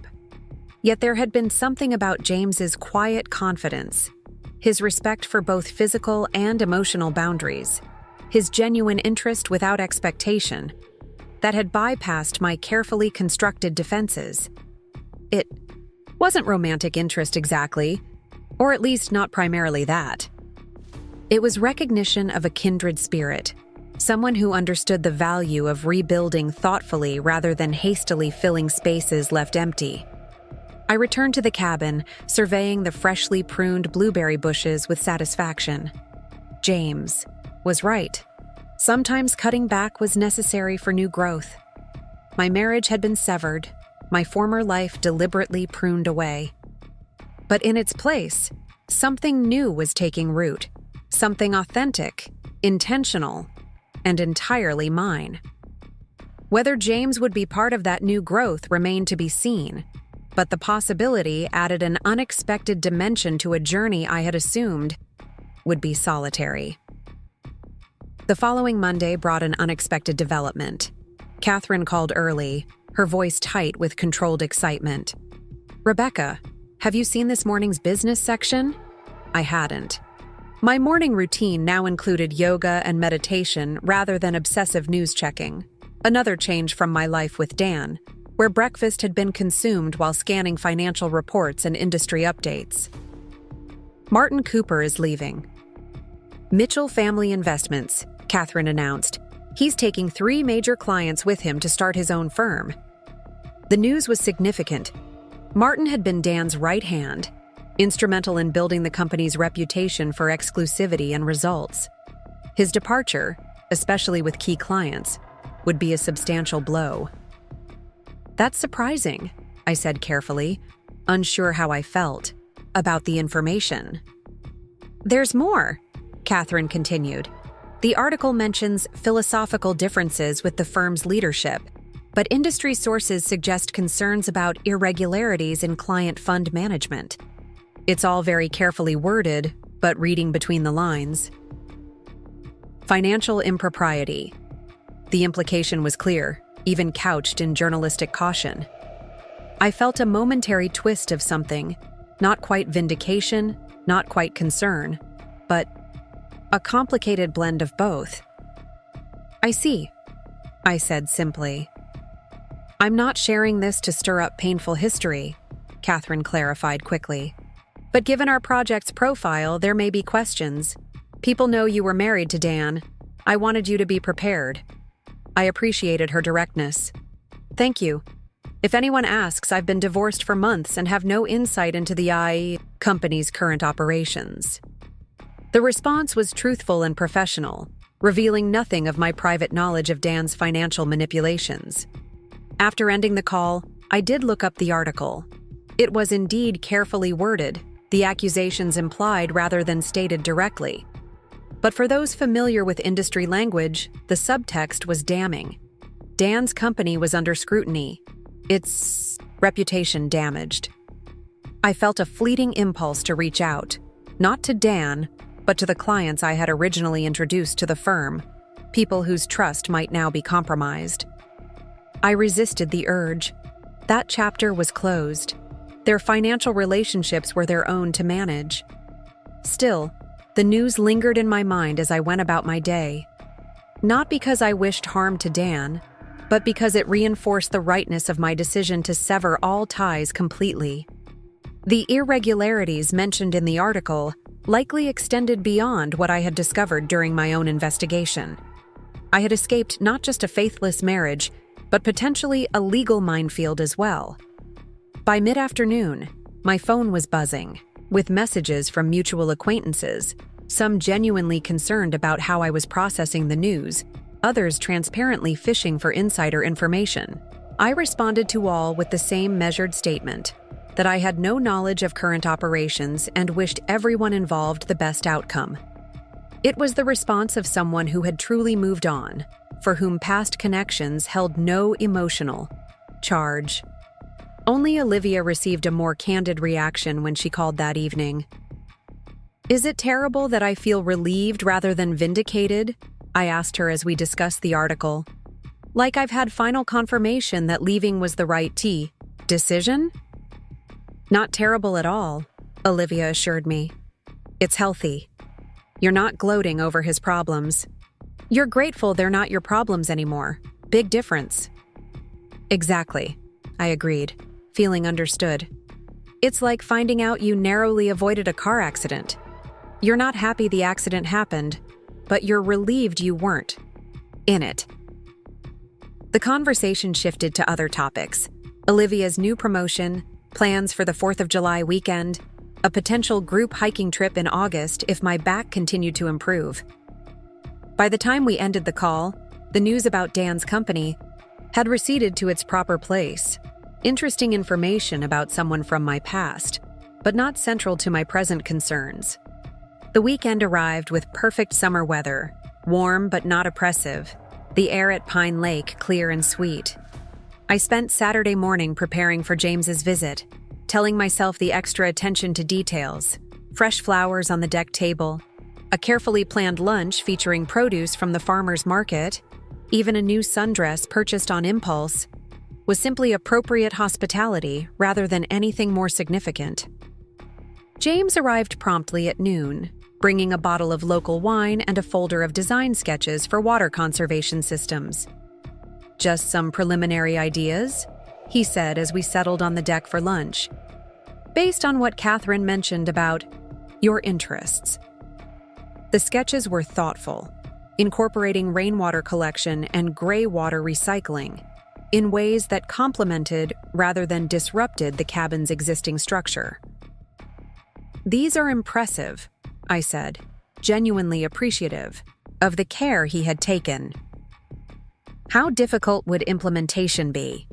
Yet there had been something about James's quiet confidence, his respect for both physical and emotional boundaries, his genuine interest without expectation, that had bypassed my carefully constructed defenses. It wasn't romantic interest exactly, or at least not primarily that. It was recognition of a kindred spirit, someone who understood the value of rebuilding thoughtfully rather than hastily filling spaces left empty. I returned to the cabin, surveying the freshly pruned blueberry bushes with satisfaction. James was right. Sometimes cutting back was necessary for new growth. My marriage had been severed, my former life deliberately pruned away. But in its place, something new was taking root, something authentic, intentional, and entirely mine. Whether James would be part of that new growth remained to be seen, but the possibility added an unexpected dimension to a journey I had assumed would be solitary. The following Monday brought an unexpected development. Catherine called early, her voice tight with controlled excitement. "Rebecca, have you seen this morning's business section?" I hadn't. My morning routine now included yoga and meditation rather than obsessive news checking. Another change from my life with Dan, where breakfast had been consumed while scanning financial reports and industry updates. Martin Cooper is leaving. Mitchell Family Investments, Catherine announced. He's taking 3 major clients with him to start his own firm. The news was significant. Martin had been Dan's right hand, instrumental in building the company's reputation for exclusivity and results. His departure, especially with key clients, would be a substantial blow. "That's surprising," I said carefully, unsure how I felt about the information. "There's more," Catherine continued. "The article mentions philosophical differences with the firm's leadership, but industry sources suggest concerns about irregularities in client fund management. It's all very carefully worded, but reading between the lines. Financial impropriety. The implication was clear, even couched in journalistic caution. I felt a momentary twist of something, not quite vindication, not quite concern, but a complicated blend of both. "I see," I said simply. "I'm not sharing this to stir up painful history," Catherine clarified quickly. "But given our project's profile, there may be questions. People know you were married to Dan. I wanted you to be prepared." I appreciated her directness. "Thank you. If anyone asks, I've been divorced for months and have no insight into the company's current operations." The response was truthful and professional, revealing nothing of my private knowledge of Dan's financial manipulations. After ending the call, I did look up the article. It was indeed carefully worded, the accusations implied rather than stated directly. But for those familiar with industry language, the subtext was damning. Dan's company was under scrutiny, its reputation damaged. I felt a fleeting impulse to reach out, not to Dan, but to the clients I had originally introduced to the firm, people whose trust might now be compromised. I resisted the urge. That chapter was closed. Their financial relationships were their own to manage. Still, the news lingered in my mind as I went about my day. Not because I wished harm to Dan, but because it reinforced the rightness of my decision to sever all ties completely. The irregularities mentioned in the article likely extended beyond what I had discovered during my own investigation. I had escaped not just a faithless marriage, but potentially a legal minefield as well. By mid-afternoon, my phone was buzzing, with messages from mutual acquaintances, some genuinely concerned about how I was processing the news, others transparently fishing for insider information. I responded to all with the same measured statement, that I had no knowledge of current operations and wished everyone involved the best outcome. It was the response of someone who had truly moved on, for whom past connections held no emotional charge. Only Olivia received a more candid reaction when she called that evening. "Is it terrible that I feel relieved rather than vindicated?" I asked her as we discussed the article. "Like I've had final confirmation that leaving was the right decision?" "Not terrible at all," Olivia assured me. "It's healthy. You're not gloating over his problems. You're grateful they're not your problems anymore. Big difference." "Exactly," I agreed, feeling understood. "It's like finding out you narrowly avoided a car accident. You're not happy the accident happened, but you're relieved you weren't in it." The conversation shifted to other topics: Olivia's new promotion, plans for the 4th of July weekend, a potential group hiking trip in August if my back continued to improve. By the time we ended the call, the news about Dan's company had receded to its proper place. Interesting information about someone from my past, but not central to my present concerns. The weekend arrived with perfect summer weather, warm but not oppressive, the air at Pine Lake clear and sweet. I spent Saturday morning preparing for James's visit, telling myself the extra attention to details, fresh flowers on the deck table, A carefully planned lunch featuring produce from the farmer's market, even a new sundress purchased on impulse, was simply appropriate hospitality rather than anything more significant. James arrived promptly at noon, bringing a bottle of local wine and a folder of design sketches for water conservation systems. "Just some preliminary ideas?" he said as we settled on the deck for lunch. "Based on what Catherine mentioned about your interests." The sketches were thoughtful, incorporating rainwater collection and gray water recycling in ways that complemented rather than disrupted the cabin's existing structure. "These are impressive," I said, genuinely appreciative of the care he had taken. "How difficult would implementation be?"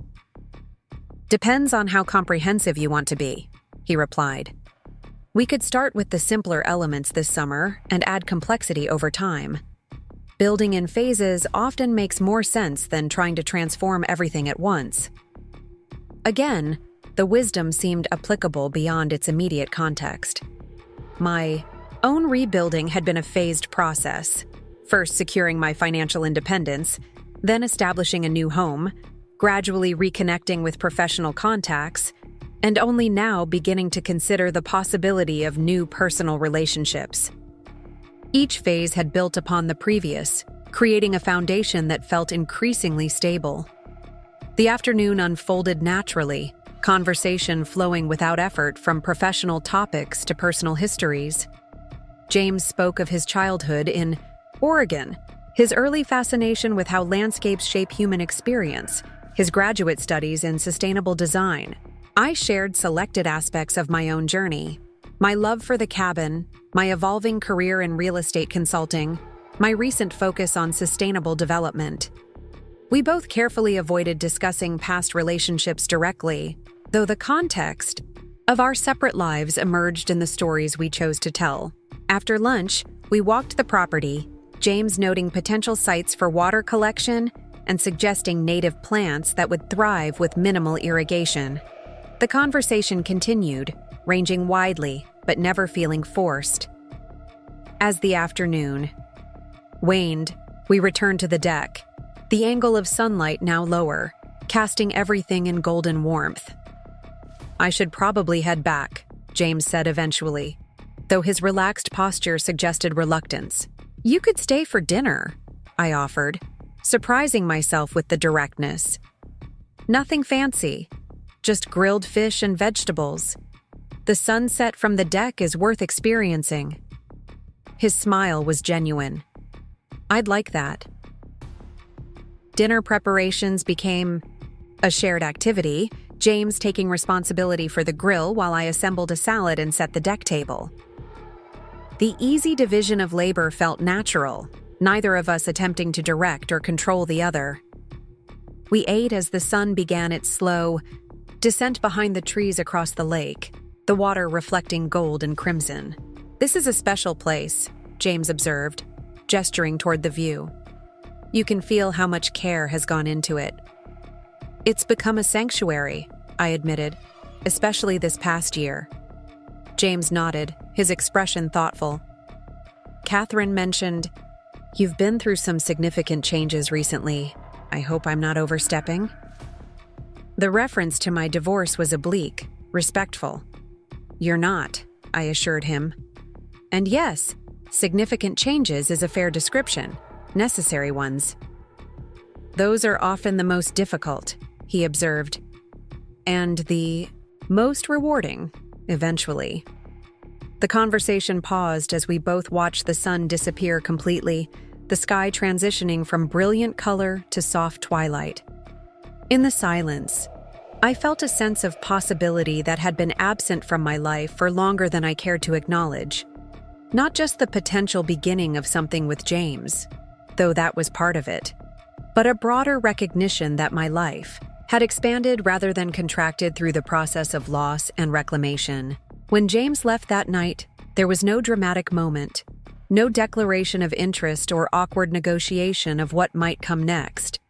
"Depends on how comprehensive you want to be," he replied. "We could start with the simpler elements this summer and add complexity over time. Building in phases often makes more sense than trying to transform everything at once." Again, the wisdom seemed applicable beyond its immediate context. My own rebuilding had been a phased process, first securing my financial independence, then establishing a new home, gradually reconnecting with professional contacts, and only now beginning to consider the possibility of new personal relationships. Each phase had built upon the previous, creating a foundation that felt increasingly stable. The afternoon unfolded naturally, conversation flowing without effort from professional topics to personal histories. James spoke of his childhood in Oregon, his early fascination with how landscapes shape human experience, his graduate studies in sustainable design. I shared selected aspects of my own journey: my love for the cabin, my evolving career in real estate consulting, my recent focus on sustainable development. We both carefully avoided discussing past relationships directly, though the context of our separate lives emerged in the stories we chose to tell. After lunch, we walked the property, James noting potential sites for water collection and suggesting native plants that would thrive with minimal irrigation. The conversation continued, ranging widely, but never feeling forced. As the afternoon waned, we returned to the deck, the angle of sunlight now lower, casting everything in golden warmth. "I should probably head back," James said eventually, though his relaxed posture suggested reluctance. "You could stay for dinner," I offered, surprising myself with the directness. "Nothing fancy. Just grilled fish and vegetables. The sunset from the deck is worth experiencing." His smile was genuine. "I'd like that." Dinner preparations became a shared activity, James taking responsibility for the grill while I assembled a salad and set the deck table. The easy division of labor felt natural, neither of us attempting to direct or control the other. We ate as the sun began its slow descent behind the trees across the lake, the water reflecting gold and crimson. "This is a special place," James observed, gesturing toward the view. "You can feel how much care has gone into it." "It's become a sanctuary," I admitted, "especially this past year." James nodded, his expression thoughtful. "Catherine mentioned, you've been through some significant changes recently. I hope I'm not overstepping." The reference to my divorce was oblique, respectful. "You're not," I assured him. "And yes, significant changes is a fair description, necessary ones." "Those are often the most difficult," he observed. "And the most rewarding, eventually." The conversation paused as we both watched the sun disappear completely, the sky transitioning from brilliant color to soft twilight. In the silence, I felt a sense of possibility that had been absent from my life for longer than I cared to acknowledge. Not just the potential beginning of something with James, though that was part of it, but a broader recognition that my life had expanded rather than contracted through the process of loss and reclamation. When James left that night, there was no dramatic moment, no declaration of interest or awkward negotiation of what might come next.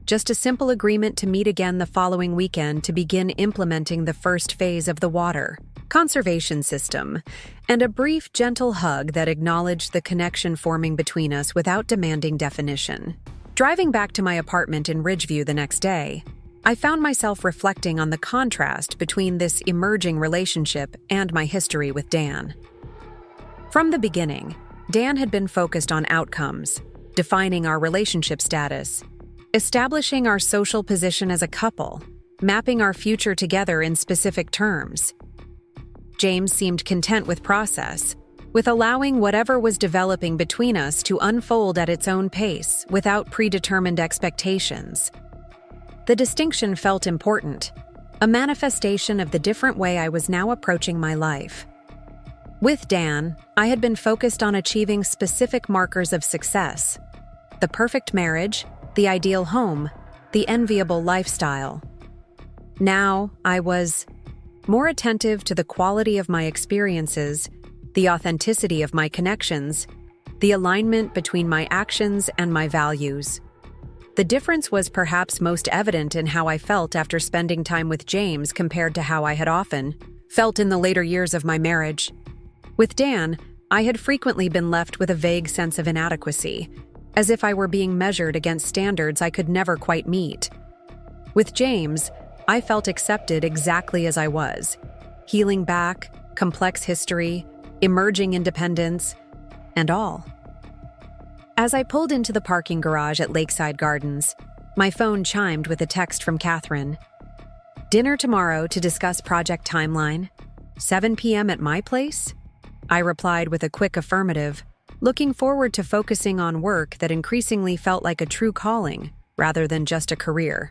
Just a simple agreement to meet again the following weekend to begin implementing the first phase of the water conservation system, and a brief, gentle hug that acknowledged the connection forming between us without demanding definition. Driving back to my apartment in Ridgeview the next day, I found myself reflecting on the contrast between this emerging relationship and my history with Dan. From the beginning, Dan had been focused on outcomes, defining our relationship status, establishing our social position as a couple, mapping our future together in specific terms. James seemed content with process, with allowing whatever was developing between us to unfold at its own pace without predetermined expectations. The distinction felt important, a manifestation of the different way I was now approaching my life. With Dan, I had been focused on achieving specific markers of success: the perfect marriage, the ideal home, the enviable lifestyle. Now, I was more attentive to the quality of my experiences, the authenticity of my connections, the alignment between my actions and my values. The difference was perhaps most evident in how I felt after spending time with James compared to how I had often felt in the later years of my marriage. With Dan, I had frequently been left with a vague sense of inadequacy, as if I were being measured against standards I could never quite meet. With James, I felt accepted exactly as I was: healing back, complex history, emerging independence, and all. As I pulled into the parking garage at Lakeside Gardens, my phone chimed with a text from Catherine. "Dinner tomorrow to discuss project timeline. 7 p.m. at my place?" I replied with a quick affirmative, looking forward to focusing on work that increasingly felt like a true calling rather than just a career.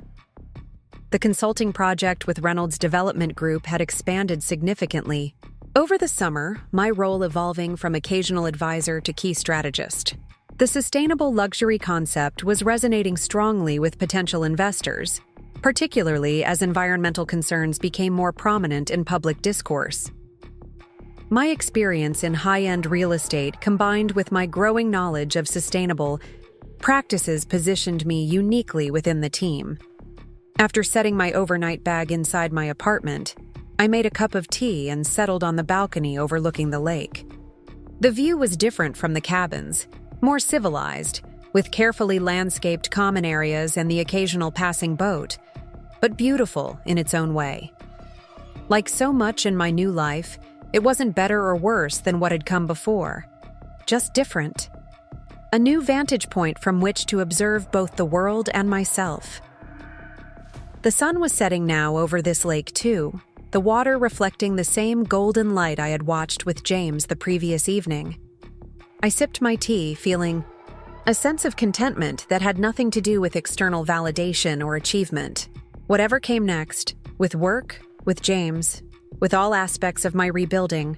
The consulting project with Reynolds Development Group had expanded significantly. Over the summer, my role evolving from occasional advisor to key strategist. The sustainable luxury concept was resonating strongly with potential investors, particularly as environmental concerns became more prominent in public discourse. My experience in high-end real estate combined with my growing knowledge of sustainable practices positioned me uniquely within the team. After setting my overnight bag inside my apartment, I made a cup of tea and settled on the balcony overlooking the lake. The view was different from the cabins, more civilized, with carefully landscaped common areas and the occasional passing boat, but beautiful in its own way. Like so much in my new life, it wasn't better or worse than what had come before, just different. A new vantage point from which to observe both the world and myself. The sun was setting now over this lake too, the water reflecting the same golden light I had watched with James the previous evening. I sipped my tea, feeling a sense of contentment that had nothing to do with external validation or achievement. Whatever came next, with work, with James, with all aspects of my rebuilding,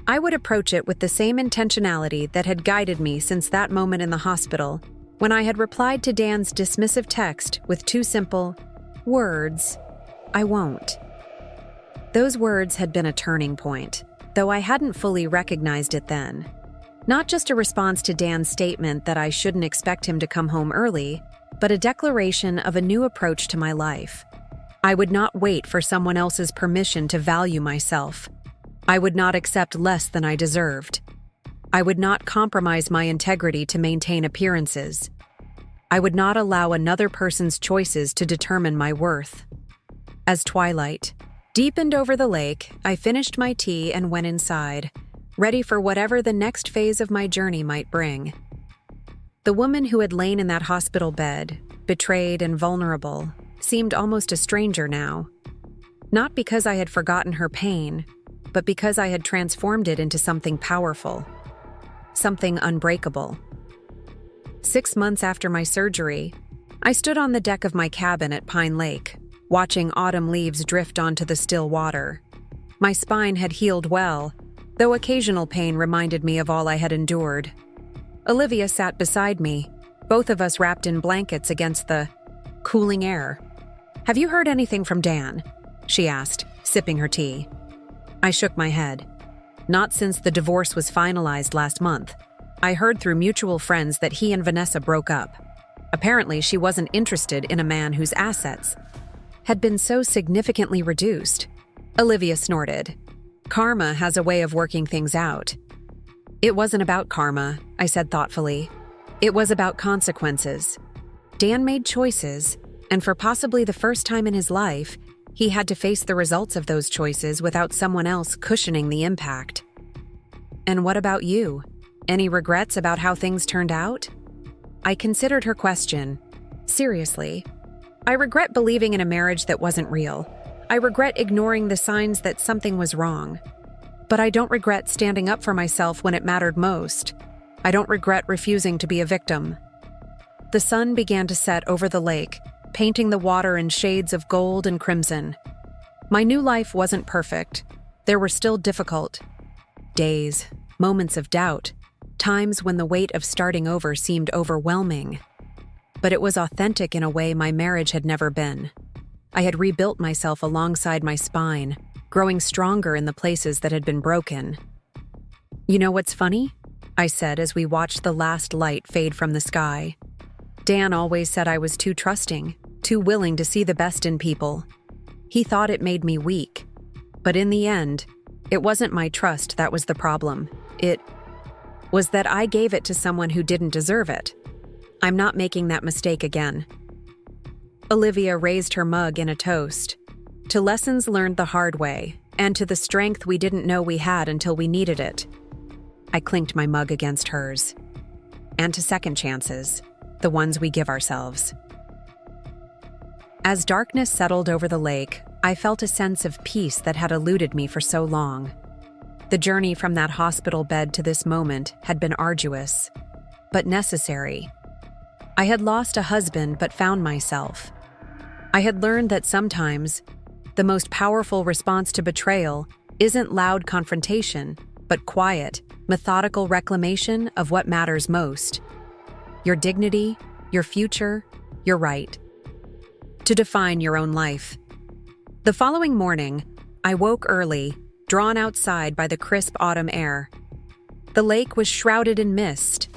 I would approach it with the same intentionality that had guided me since that moment in the hospital, when I had replied to Dan's dismissive text with two simple words: "I won't." Those words had been a turning point, though I hadn't fully recognized it then. Not just a response to Dan's statement that I shouldn't expect him to come home early, but a declaration of a new approach to my life. I would not wait for someone else's permission to value myself. I would not accept less than I deserved. I would not compromise my integrity to maintain appearances. I would not allow another person's choices to determine my worth. As twilight deepened over the lake, I finished my tea and went inside, ready for whatever the next phase of my journey might bring. The woman who had lain in that hospital bed, betrayed and vulnerable, seemed almost a stranger now. Not because I had forgotten her pain, but because I had transformed it into something powerful, something unbreakable. 6 months after my surgery, I stood on the deck of my cabin at Pine Lake, watching autumn leaves drift onto the still water. My spine had healed well, though occasional pain reminded me of all I had endured. Olivia sat beside me, both of us wrapped in blankets against the cooling air. "Have you heard anything from Dan?" she asked, sipping her tea. I shook my head. Not since the divorce was finalized last month. I heard through mutual friends that he and Vanessa broke up. Apparently, she wasn't interested in a man whose assets had been so significantly reduced. Olivia snorted. Karma has a way of working things out. It wasn't about karma, I said thoughtfully. It was about consequences. Dan made choices, and for possibly the first time in his life, he had to face the results of those choices without someone else cushioning the impact. And what about you? Any regrets about how things turned out? I considered her question. Seriously. I regret believing in a marriage that wasn't real. I regret ignoring the signs that something was wrong. But I don't regret standing up for myself when it mattered most. I don't regret refusing to be a victim. The sun began to set over the lake, painting the water in shades of gold and crimson. My new life wasn't perfect. There were still difficult days, moments of doubt, times when the weight of starting over seemed overwhelming. But it was authentic in a way my marriage had never been. I had rebuilt myself alongside my spine, growing stronger in the places that had been broken. You know what's funny? I said as we watched the last light fade from the sky. Dan always said I was too trusting, too willing to see the best in people. He thought it made me weak. But in the end, it wasn't my trust that was the problem. It was that I gave it to someone who didn't deserve it. I'm not making that mistake again. Olivia raised her mug in a toast. To lessons learned the hard way, and to the strength we didn't know we had until we needed it. I clinked my mug against hers. And to second chances, the ones we give ourselves. As darkness settled over the lake, I felt a sense of peace that had eluded me for so long. The journey from that hospital bed to this moment had been arduous, but necessary. I had lost a husband but found myself. I had learned that sometimes, the most powerful response to betrayal isn't loud confrontation, but quiet, methodical reclamation of what matters most. Your dignity, your future, your right. To define your own life. The following morning, I woke early, drawn outside by the crisp autumn air. The lake was shrouded in mist,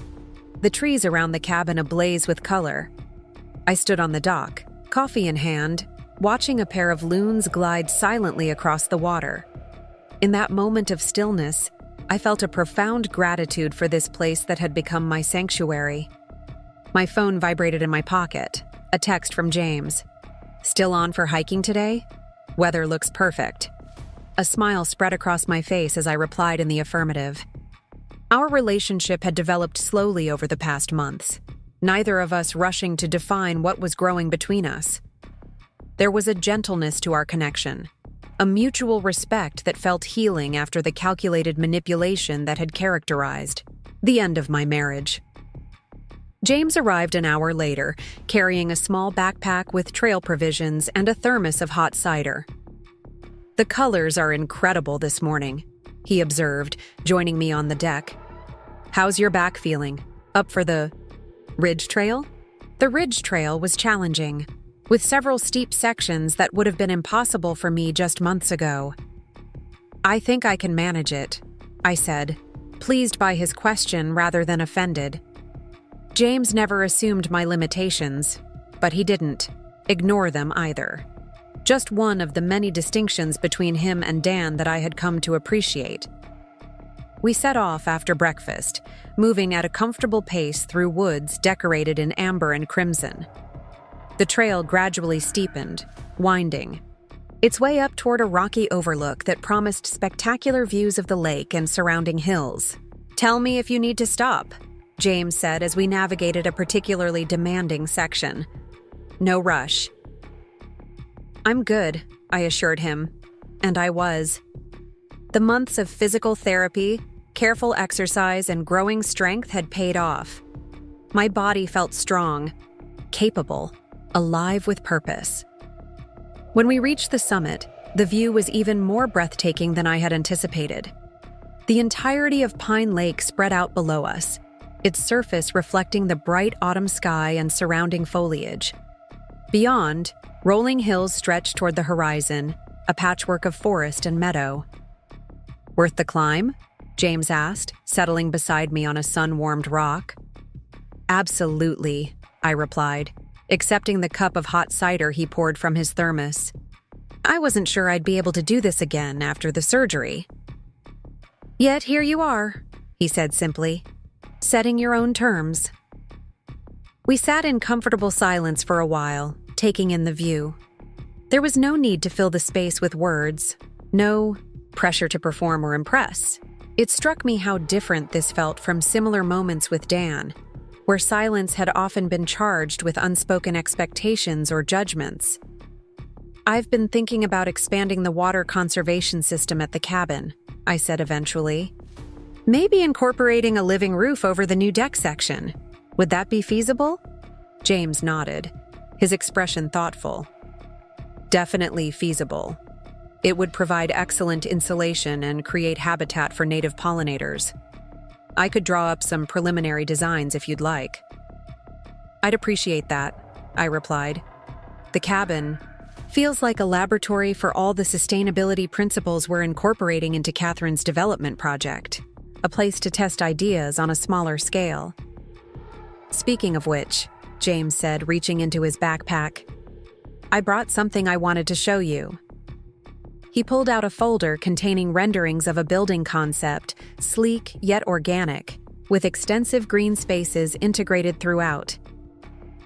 the trees around the cabin ablaze with color. I stood on the dock, coffee in hand, watching a pair of loons glide silently across the water. In that moment of stillness, I felt a profound gratitude for this place that had become my sanctuary. My phone vibrated in my pocket, a text from James. Still on for hiking today? Weather looks perfect. A smile spread across my face as I replied in the affirmative. Our relationship had developed slowly over the past months, neither of us rushing to define what was growing between us. There was a gentleness to our connection, a mutual respect that felt healing after the calculated manipulation that had characterized the end of my marriage. James arrived an hour later, carrying a small backpack with trail provisions and a thermos of hot cider. "The colors are incredible this morning," he observed, joining me on the deck. "How's your back feeling? Up for the Ridge Trail?" The Ridge Trail was challenging, with several steep sections that would have been impossible for me just months ago. "I think I can manage it," I said, pleased by his question rather than offended. James never assumed my limitations, but he didn't ignore them either. Just one of the many distinctions between him and Dan that I had come to appreciate. We set off after breakfast, moving at a comfortable pace through woods decorated in amber and crimson. The trail gradually steepened, winding, its way up toward a rocky overlook that promised spectacular views of the lake and surrounding hills. "Tell me if you need to stop," James said as we navigated a particularly demanding section. "No rush." "I'm good," I assured him, and I was. The months of physical therapy, careful exercise, and growing strength had paid off. My body felt strong, capable, alive with purpose. When we reached the summit, the view was even more breathtaking than I had anticipated. The entirety of Pine Lake spread out below us, its surface reflecting the bright autumn sky and surrounding foliage. Beyond, rolling hills stretched toward the horizon, a patchwork of forest and meadow. "Worth the climb?" James asked, settling beside me on a sun-warmed rock. "Absolutely," I replied, accepting the cup of hot cider he poured from his thermos. I wasn't sure I'd be able to do this again after the surgery, Yet here you are, he said simply, setting your own terms. We sat in comfortable silence for a while, taking in the view. There was no need to fill the space with words, no pressure to perform or impress. It struck me how different this felt from similar moments with Dan, where silence had often been charged with unspoken expectations or judgments. I've been thinking about expanding the water conservation system at the cabin, I said eventually. Maybe incorporating a living roof over the new deck section. Would that be feasible? James nodded, his expression thoughtful. Definitely feasible. It would provide excellent insulation and create habitat for native pollinators. I could draw up some preliminary designs if you'd like. I'd appreciate that, I replied. The cabin feels like a laboratory for all the sustainability principles we're incorporating into Catherine's development project, a place to test ideas on a smaller scale. Speaking of which, James said, reaching into his backpack, I brought something I wanted to show you. He pulled out a folder containing renderings of a building concept, sleek yet organic, with extensive green spaces integrated throughout.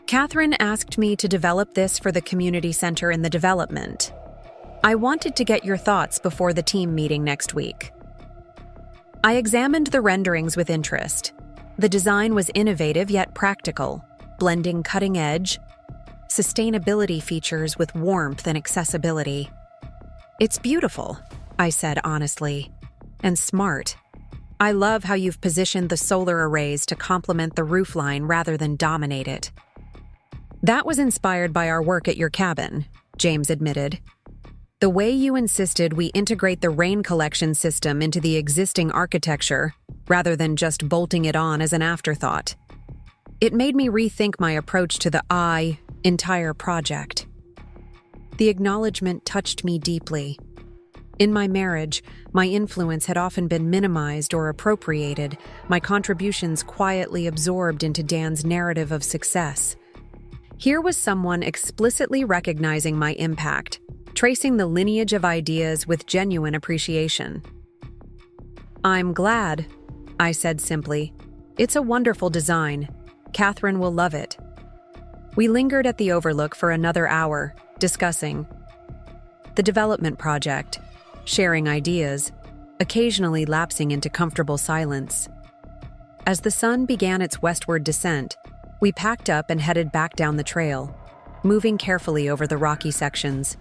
Catherine asked me to develop this for the community center in the development. I wanted to get your thoughts before the team meeting next week. I examined the renderings with interest. The design was innovative yet practical, blending cutting-edge sustainability features with warmth and accessibility. It's beautiful, I said honestly, and smart. I love how you've positioned the solar arrays to complement the roofline rather than dominate it. That was inspired by our work at your cabin, James admitted. The way you insisted we integrate the rain collection system into the existing architecture, rather than just bolting it on as an afterthought. It made me rethink my approach to the entire project. The acknowledgement touched me deeply. In my marriage, my influence had often been minimized or appropriated, my contributions quietly absorbed into Dan's narrative of success. Here was someone explicitly recognizing my impact, tracing the lineage of ideas with genuine appreciation. I'm glad, I said simply. It's a wonderful design. Catherine will love it. We lingered at the overlook for another hour, discussing the development project, sharing ideas, occasionally lapsing into comfortable silence. As the sun began its westward descent, we packed up and headed back down the trail, moving carefully over the rocky sections.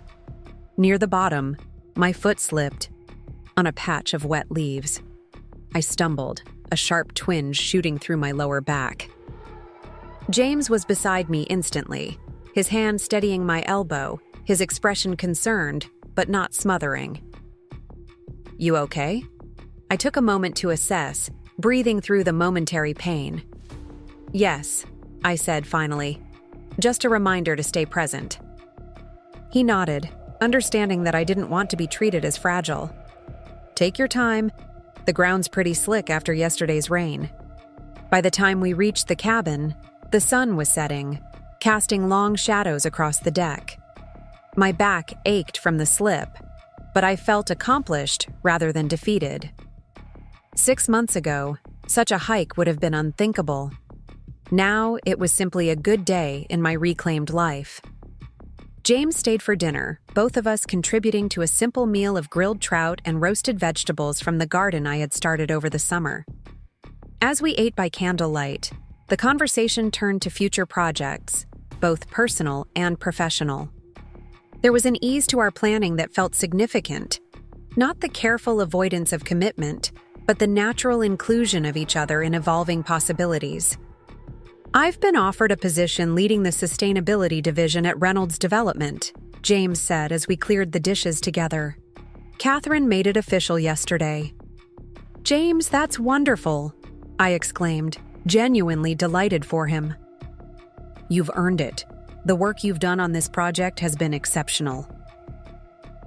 Near the bottom, my foot slipped on a patch of wet leaves. I stumbled, a sharp twinge shooting through my lower back. James was beside me instantly, his hand steadying my elbow, his expression concerned, but not smothering. You okay? I took a moment to assess, breathing through the momentary pain. Yes, I said finally. Just a reminder to stay present. He nodded, understanding that I didn't want to be treated as fragile. Take your time. The ground's pretty slick after yesterday's rain. By the time we reached the cabin, the sun was setting, casting long shadows across the deck. My back ached from the slip, but I felt accomplished rather than defeated. 6 months ago, such a hike would have been unthinkable. Now it was simply a good day in my reclaimed life. James stayed for dinner, both of us contributing to a simple meal of grilled trout and roasted vegetables from the garden I had started over the summer. As we ate by candlelight, the conversation turned to future projects, both personal and professional. There was an ease to our planning that felt significant, not the careful avoidance of commitment, but the natural inclusion of each other in evolving possibilities. I've been offered a position leading the sustainability division at Reynolds Development, James said as we cleared the dishes together. Catherine made it official yesterday. James, that's wonderful, I exclaimed, genuinely delighted for him. You've earned it. The work you've done on this project has been exceptional.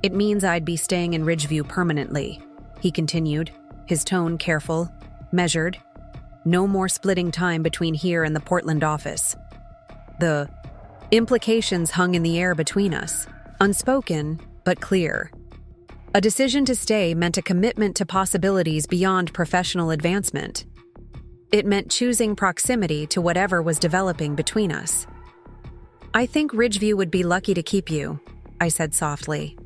It means I'd be staying in Ridgeview permanently, he continued, his tone careful, measured. No more splitting time between here and the Portland office. The implications hung in the air between us, unspoken but clear. A decision to stay meant a commitment to possibilities beyond professional advancement. It meant choosing proximity to whatever was developing between us. "I think Ridgeview would be lucky to keep you," I said softly.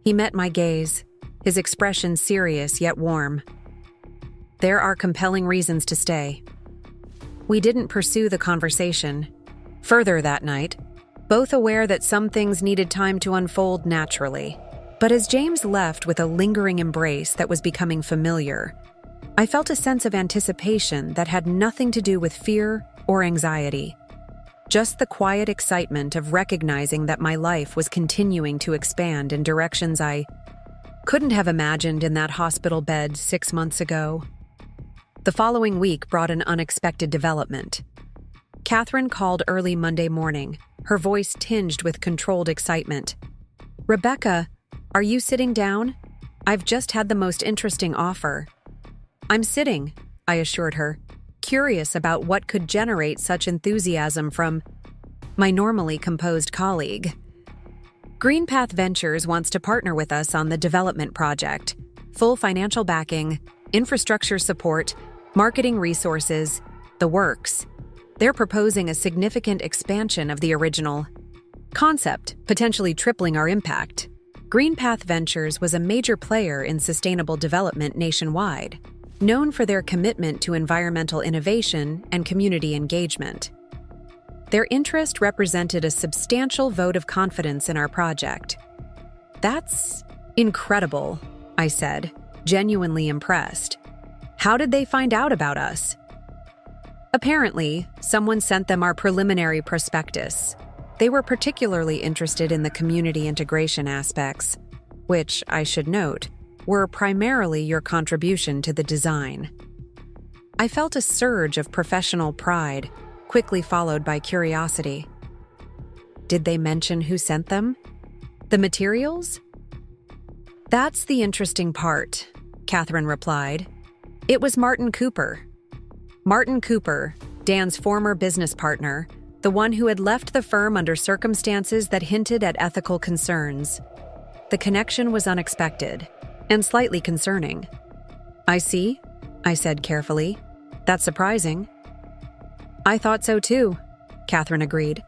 He met my gaze, his expression serious yet warm. "There are compelling reasons to stay." We didn't pursue the conversation further that night, both aware that some things needed time to unfold naturally. But as James left with a lingering embrace that was becoming familiar, I felt a sense of anticipation that had nothing to do with fear or anxiety. Just the quiet excitement of recognizing that my life was continuing to expand in directions I couldn't have imagined in that hospital bed 6 months ago. The following week brought an unexpected development. Catherine called early Monday morning, her voice tinged with controlled excitement. "Rebecca, are you sitting down? I've just had the most interesting offer." "I'm sitting," I assured her, curious about what could generate such enthusiasm from my normally composed colleague. "GreenPath Ventures wants to partner with us on the development project. Full financial backing, infrastructure support, marketing resources, the works. They're proposing a significant expansion of the original concept, potentially tripling our impact." GreenPath Ventures was a major player in sustainable development nationwide, known for their commitment to environmental innovation and community engagement. Their interest represented a substantial vote of confidence in our project. "That's incredible," I said, genuinely impressed. "How did they find out about us?" "Apparently, someone sent them our preliminary prospectus. They were particularly interested in the community integration aspects, which, I should note, were primarily your contribution to the design." I felt a surge of professional pride, quickly followed by curiosity. "Did they mention who sent them? The materials?" "That's the interesting part," Catherine replied. "It was Martin Cooper. Martin Cooper, Dan's former business partner, the one who had left the firm under circumstances that hinted at ethical concerns. The connection was unexpected and slightly concerning." "I see," I said carefully. "That's surprising." "I thought so too," Catherine agreed.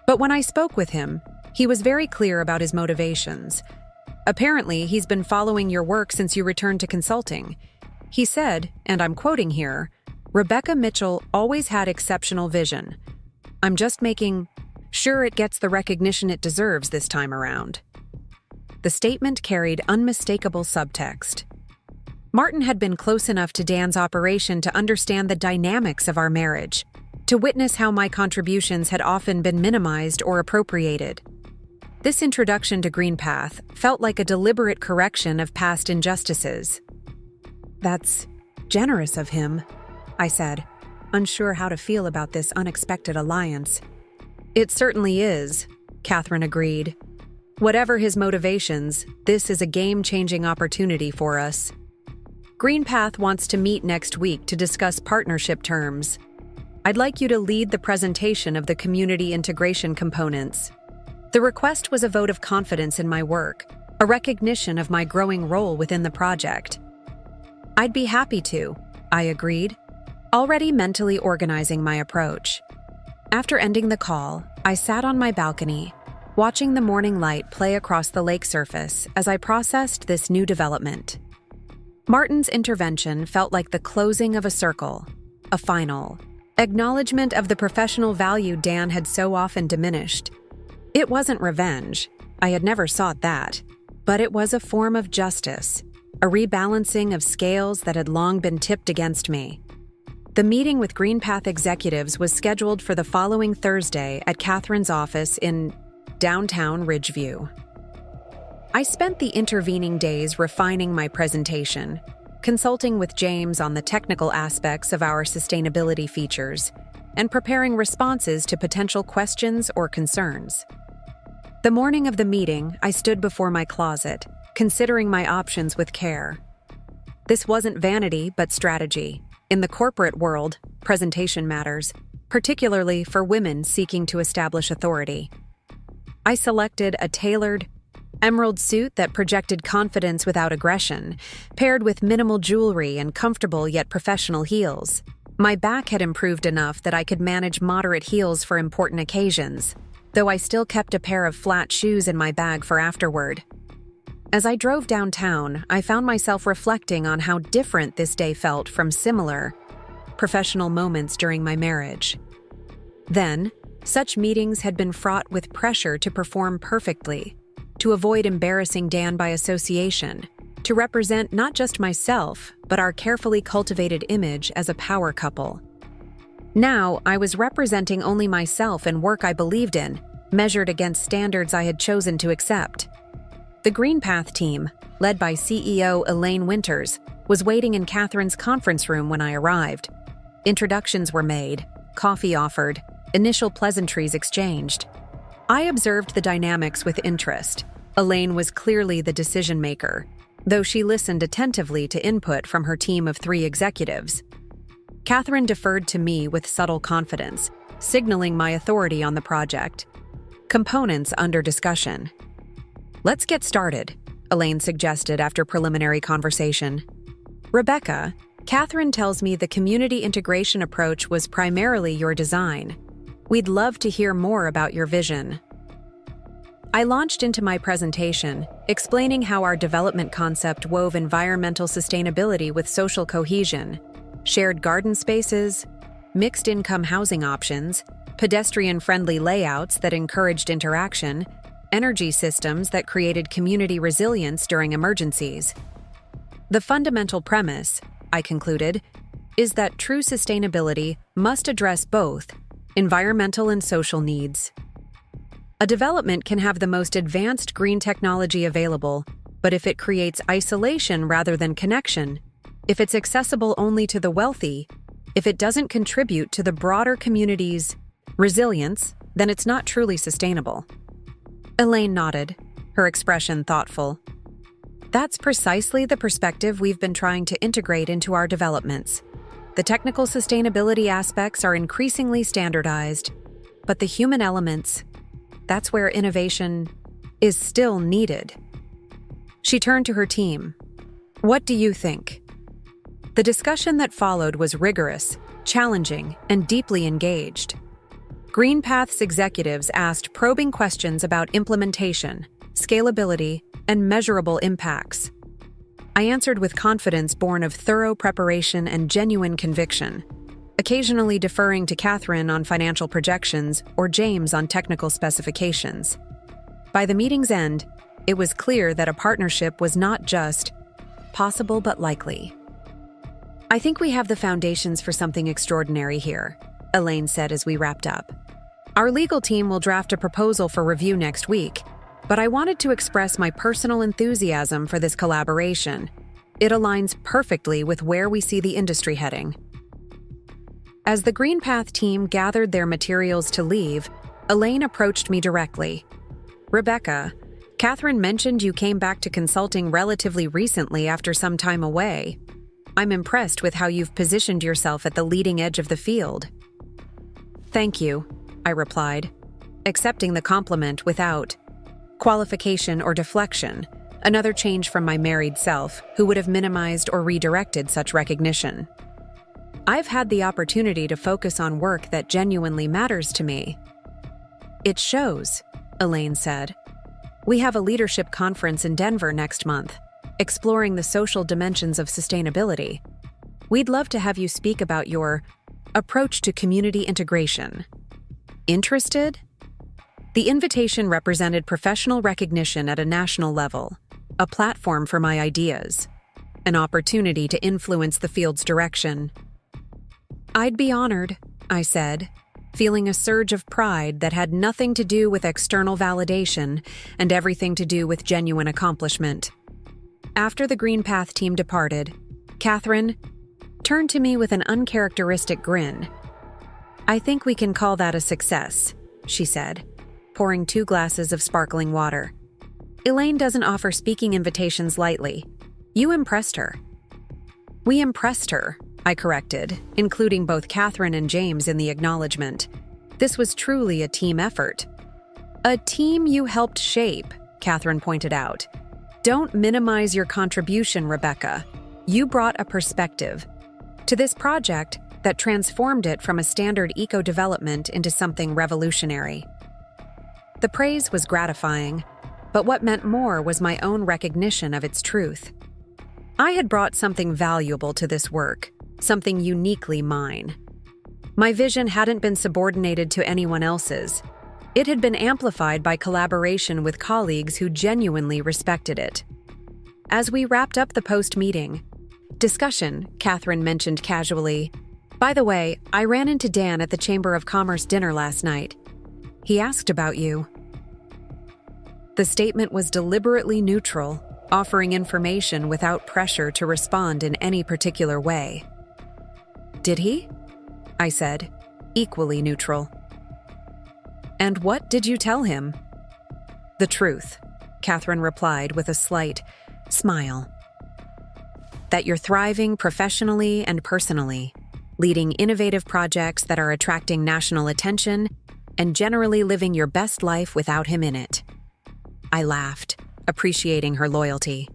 "But when I spoke with him, he was very clear about his motivations. Apparently, he's been following your work since you returned to consulting. He said, and I'm quoting here, 'Rebecca Mitchell always had exceptional vision. I'm just making sure it gets the recognition it deserves this time around.'" The statement carried unmistakable subtext. Martin had been close enough to Dan's operation to understand the dynamics of our marriage, to witness how my contributions had often been minimized or appropriated. This introduction to GreenPath felt like a deliberate correction of past injustices. "That's generous of him," I said, unsure how to feel about this unexpected alliance. "It certainly is," Catherine agreed. "Whatever his motivations, this is a game-changing opportunity for us. GreenPath wants to meet next week to discuss partnership terms. I'd like you to lead the presentation of the community integration components." The request was a vote of confidence in my work, a recognition of my growing role within the project. "I'd be happy to," I agreed, already mentally organizing my approach. After ending the call, I sat on my balcony, watching the morning light play across the lake surface as I processed this new development. Martin's intervention felt like the closing of a circle, a final acknowledgement of the professional value Dan had so often diminished. It wasn't revenge, I had never sought that, but it was a form of justice, a rebalancing of scales that had long been tipped against me. The meeting with GreenPath executives was scheduled for the following Thursday at Catherine's office in downtown Ridgeview. I spent the intervening days refining my presentation, consulting with James on the technical aspects of our sustainability features, and preparing responses to potential questions or concerns. The morning of the meeting, I stood before my closet, considering my options with care. This wasn't vanity, but strategy. In the corporate world, presentation matters, particularly for women seeking to establish authority. I selected a tailored, emerald suit that projected confidence without aggression, paired with minimal jewelry and comfortable yet professional heels. My back had improved enough that I could manage moderate heels for important occasions, though I still kept a pair of flat shoes in my bag for afterward. As I drove downtown, I found myself reflecting on how different this day felt from similar, professional moments during my marriage. Then, such meetings had been fraught with pressure to perform perfectly, to avoid embarrassing Dan by association, to represent not just myself, but our carefully cultivated image as a power couple. Now, I was representing only myself and work I believed in, measured against standards I had chosen to accept. The Green Path team, led by CEO Elaine Winters, was waiting in Catherine's conference room when I arrived. Introductions were made, coffee offered, initial pleasantries exchanged. I observed the dynamics with interest. Elaine was clearly the decision-maker, though she listened attentively to input from her team of 3 executives. Catherine deferred to me with subtle confidence, signaling my authority on the project. Components under discussion. "Let's get started," Elaine suggested after preliminary conversation. "Rebecca, Catherine tells me the community integration approach was primarily your design. We'd love to hear more about your vision." I launched into my presentation, explaining how our development concept wove environmental sustainability with social cohesion, shared garden spaces, mixed-income housing options, pedestrian-friendly layouts that encouraged interaction, energy systems that created community resilience during emergencies. The fundamental premise, I concluded, is that true sustainability must address both environmental and social needs. A development can have the most advanced green technology available, but if it creates isolation rather than connection, if it's accessible only to the wealthy, if it doesn't contribute to the broader community's resilience, then it's not truly sustainable. Elaine nodded, her expression thoughtful. That's precisely the perspective we've been trying to integrate into our developments. The technical sustainability aspects are increasingly standardized, but the human elements, that's where innovation is still needed. She turned to her team. "What do you think?" The discussion that followed was rigorous, challenging, and deeply engaged. GreenPath's executives asked probing questions about implementation, scalability, and measurable impacts. I answered with confidence born of thorough preparation and genuine conviction, occasionally deferring to Catherine on financial projections or James on technical specifications. By the meeting's end, it was clear that a partnership was not just possible but likely. "I think we have the foundations for something extraordinary here," Elaine said as we wrapped up. "Our legal team will draft a proposal for review next week, but I wanted to express my personal enthusiasm for this collaboration. It aligns perfectly with where we see the industry heading." As the GreenPath team gathered their materials to leave, Elaine approached me directly. "Rebecca, Catherine mentioned you came back to consulting relatively recently after some time away. I'm impressed with how you've positioned yourself at the leading edge of the field." "Thank you," I replied, accepting the compliment without qualification or deflection, another change from my married self, who would have minimized or redirected such recognition. "I've had the opportunity to focus on work that genuinely matters to me." "It shows," Elaine said. "We have a leadership conference in Denver next month, exploring the social dimensions of sustainability. We'd love to have you speak about your approach to community integration. Interested?" The invitation represented professional recognition at a national level, a platform for my ideas, an opportunity to influence the field's direction. "I'd be honored," I said, feeling a surge of pride that had nothing to do with external validation and everything to do with genuine accomplishment. After the GreenPath team departed, Catherine turned to me with an uncharacteristic grin. "I think we can call that a success," she said, pouring 2 glasses of sparkling water. "Elaine doesn't offer speaking invitations lightly. You impressed her." "We impressed her," I corrected, including both Catherine and James in the acknowledgement. This was truly a team effort. "A team you helped shape," Catherine pointed out. Don't minimize your contribution, Rebecca. You brought a perspective to this project that transformed it from a standard eco-development into something revolutionary. The praise was gratifying, but what meant more was my own recognition of its truth. I had brought something valuable to this work, something uniquely mine. My vision hadn't been subordinated to anyone else's. It had been amplified by collaboration with colleagues who genuinely respected it. As we wrapped up the post-meeting discussion, Catherine mentioned casually, "By the way, I ran into Dan at the Chamber of Commerce dinner last night. He asked about you." The statement was deliberately neutral, offering information without pressure to respond in any particular way. "Did he?" I said, equally neutral. "And what did you tell him?" "The truth," Catherine replied with a slight smile. "That you're thriving professionally and personally, leading innovative projects that are attracting national attention, and generally living your best life without him in it." I laughed, appreciating her loyalty.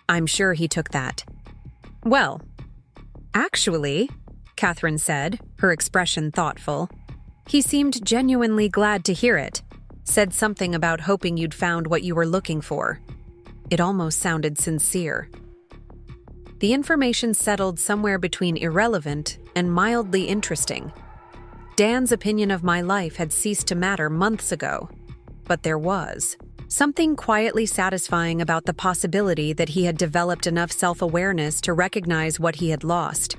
"I'm sure he took that." "Well, actually," Catherine said, her expression thoughtful, "he seemed genuinely glad to hear it. Said something about hoping you'd found what you were looking for. It almost sounded sincere." The information settled somewhere between irrelevant and mildly interesting. Dan's opinion of my life had ceased to matter months ago, but there was something quietly satisfying about the possibility that he had developed enough self-awareness to recognize what he had lost.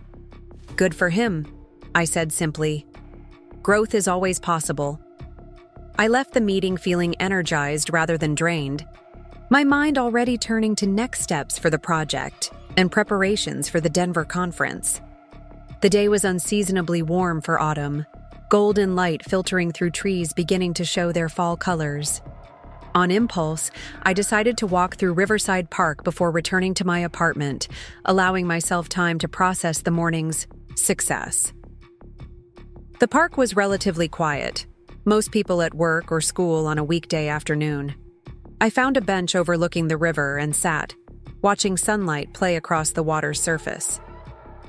"Good for him," I said simply. "Growth is always possible." I left the meeting feeling energized rather than drained, my mind already turning to next steps for the project and preparations for the Denver conference. The day was unseasonably warm for autumn, golden light filtering through trees beginning to show their fall colors. On impulse, I decided to walk through Riverside Park before returning to my apartment, allowing myself time to process the morning's success. The park was relatively quiet, most people at work or school on a weekday afternoon. I found a bench overlooking the river and sat, watching sunlight play across the water's surface.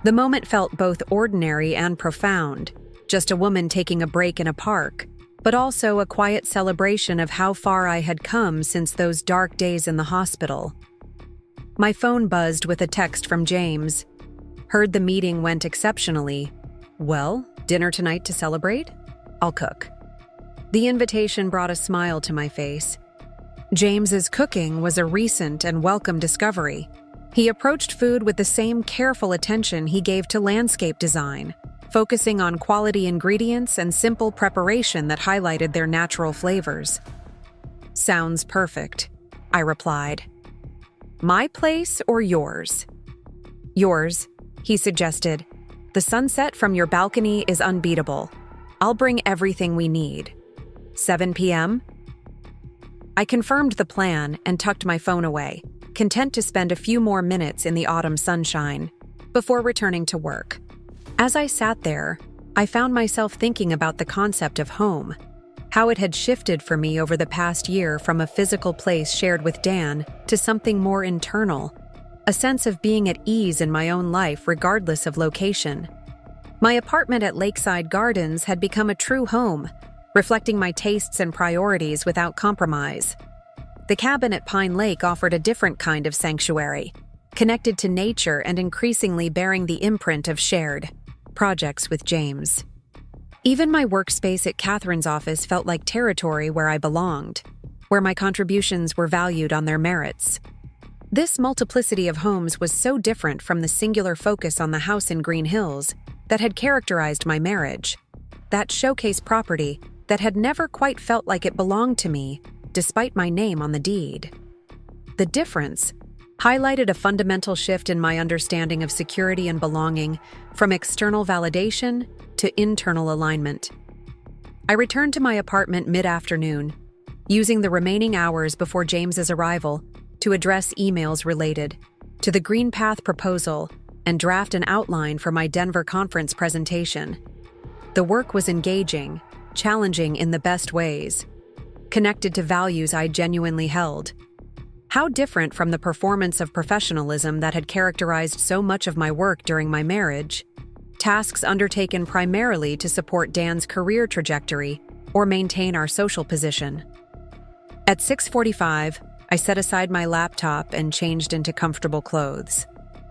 The moment felt both ordinary and profound, just a woman taking a break in a park, but also a quiet celebration of how far I had come since those dark days in the hospital. My phone buzzed with a text from James. "Heard the meeting went exceptionally. Well, dinner tonight to celebrate? I'll cook." The invitation brought a smile to my face. James's cooking was a recent and welcome discovery. He approached food with the same careful attention he gave to landscape design, focusing on quality ingredients and simple preparation that highlighted their natural flavors. "Sounds perfect," I replied. "My place or yours?" "Yours," he suggested. "The sunset from your balcony is unbeatable. I'll bring everything we need." 7 p.m.? I confirmed the plan and tucked my phone away, content to spend a few more minutes in the autumn sunshine before returning to work. As I sat there, I found myself thinking about the concept of home, how it had shifted for me over the past year from a physical place shared with Dan to something more internal, a sense of being at ease in my own life regardless of location. My apartment at Lakeside Gardens had become a true home, reflecting my tastes and priorities without compromise. The cabin at Pine Lake offered a different kind of sanctuary, connected to nature and increasingly bearing the imprint of shared projects with James. Even my workspace at Catherine's office felt like territory where I belonged, where my contributions were valued on their merits. This multiplicity of homes was so different from the singular focus on the house in Green Hills that had characterized my marriage, that showcase property that had never quite felt like it belonged to me, despite my name on the deed. The difference highlighted a fundamental shift in my understanding of security and belonging, from external validation to internal alignment. I returned to my apartment mid-afternoon, using the remaining hours before James's arrival to address emails related to the Green Path proposal and draft an outline for my Denver conference presentation. The work was engaging, challenging in the best ways. connected to values I genuinely held. How different from the performance of professionalism that had characterized so much of my work during my marriage, tasks undertaken primarily to support Dan's career trajectory or maintain our social position. At 6:45, I set aside my laptop and changed into comfortable clothes.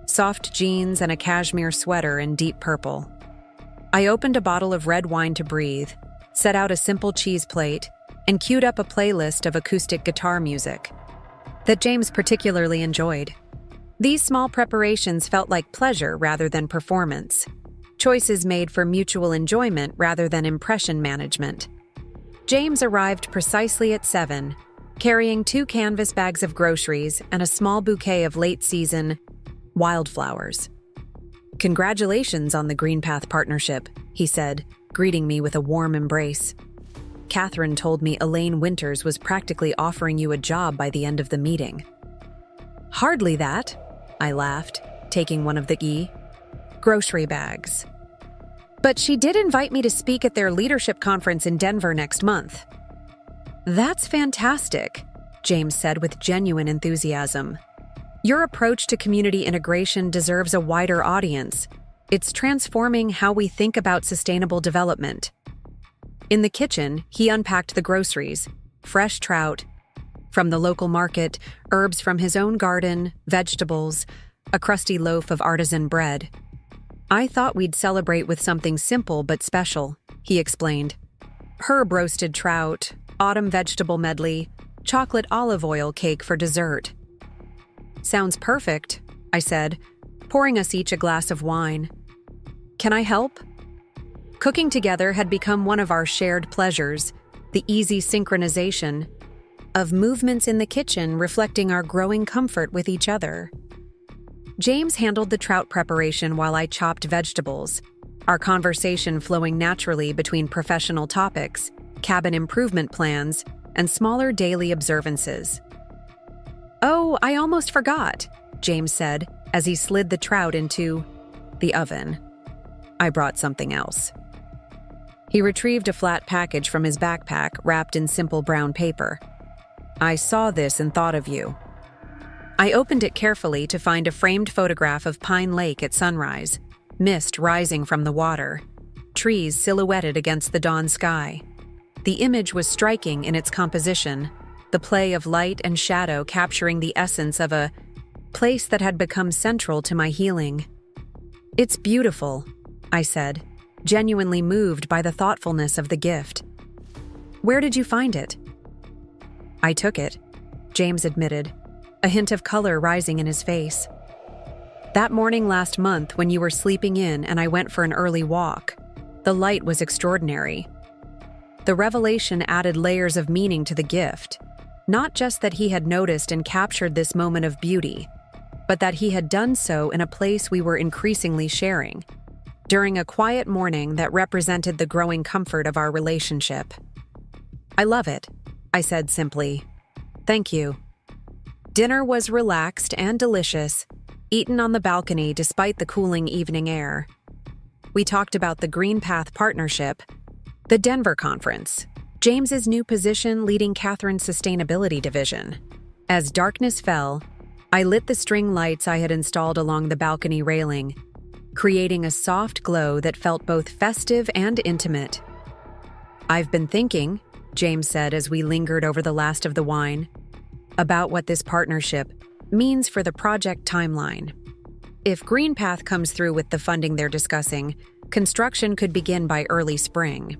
Soft jeans and a cashmere sweater in deep purple. I opened a bottle of red wine to breathe, set out a simple cheese plate, and queued up a playlist of acoustic guitar music that James particularly enjoyed. These small preparations felt like pleasure rather than performance, choices made for mutual enjoyment rather than impression management. James arrived precisely at 7, carrying 2 canvas bags of groceries and a small bouquet of late-season wildflowers. "Congratulations on the Green Path partnership," he said, greeting me with a warm embrace. "Catherine told me Elaine Winters was practically offering you a job by the end of the meeting." "Hardly that," I laughed, taking one of the grocery bags. "But she did invite me to speak at their leadership conference in Denver next month." "That's fantastic," James said with genuine enthusiasm. "Your approach to community integration deserves a wider audience. It's transforming how we think about sustainable development." In the kitchen, he unpacked the groceries: fresh trout from the local market, herbs from his own garden, vegetables, a crusty loaf of artisan bread. "I thought we'd celebrate with something simple but special," he explained. "Herb roasted trout, autumn vegetable medley, chocolate olive oil cake for dessert." "Sounds perfect," I said, pouring us each a glass of wine. "Can I help?" Cooking together had become one of our shared pleasures, the easy synchronization of movements in the kitchen reflecting our growing comfort with each other. James handled the trout preparation while I chopped vegetables, our conversation flowing naturally between professional topics, cabin improvement plans, and smaller daily observances. "Oh, I almost forgot," James said as he slid the trout into the oven. I brought something else. He retrieved a flat package from his backpack wrapped in simple brown paper. "I saw this and thought of you." I opened it carefully to find a framed photograph of Pine Lake at sunrise, mist rising from the water, trees silhouetted against the dawn sky. The image was striking in its composition, the play of light and shadow capturing the essence of a place that had become central to my healing. "It's beautiful," I said, genuinely moved by the thoughtfulness of the gift. "Where did you find it?" "I took it," James admitted, a hint of color rising in his face. "That morning last month when you were sleeping in and I went for an early walk. The light was extraordinary." The revelation added layers of meaning to the gift, not just that he had noticed and captured this moment of beauty, but that he had done so in a place we were increasingly sharing, during a quiet morning that represented the growing comfort of our relationship. "I love it," I said simply. "Thank you." Dinner was relaxed and delicious, eaten on the balcony despite the cooling evening air. We talked about the Green Path partnership, the Denver conference, James's new position leading Catherine's sustainability division. As darkness fell, I lit the string lights I had installed along the balcony railing, creating a soft glow that felt both festive and intimate. "I've been thinking," James said as we lingered over the last of the wine, "about what this partnership means for the project timeline. If Green Path comes through with the funding they're discussing, construction could begin by early spring."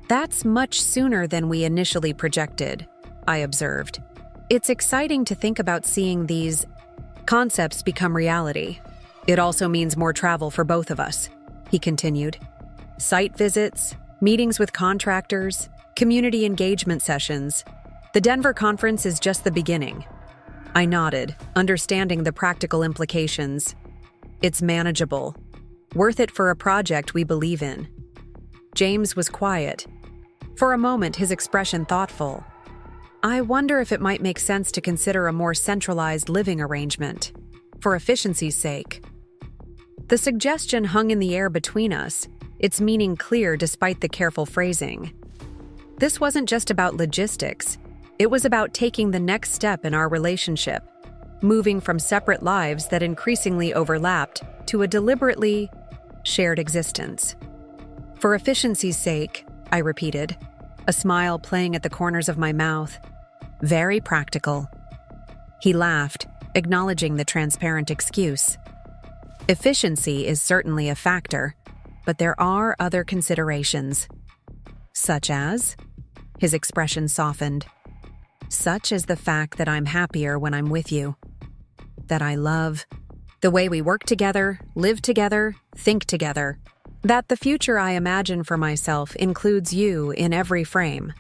"That's much sooner than we initially projected," I observed. "It's exciting to think about seeing these concepts become reality. It also means more travel for both of us," he continued. "Site visits, meetings with contractors, community engagement sessions. The Denver conference is just the beginning." I nodded, understanding the practical implications. "It's manageable. Worth it for a project we believe in." James was quiet. For a moment, his expression thoughtful. "I wonder if it might make sense to consider a more centralized living arrangement, for efficiency's sake." The suggestion hung in the air between us, its meaning clear despite the careful phrasing. This wasn't just about logistics. It was about taking the next step in our relationship, moving from separate lives that increasingly overlapped to a deliberately shared existence. For efficiency's sake, I repeated, a smile playing at the corners of my mouth. Very practical. He laughed, acknowledging the transparent excuse. Efficiency is certainly a factor, but there are other considerations. Such as? His expression softened. Such as the fact that I'm happier when I'm with you. That I love the way we work together, live together, think together. That the future I imagine for myself includes you in every frame.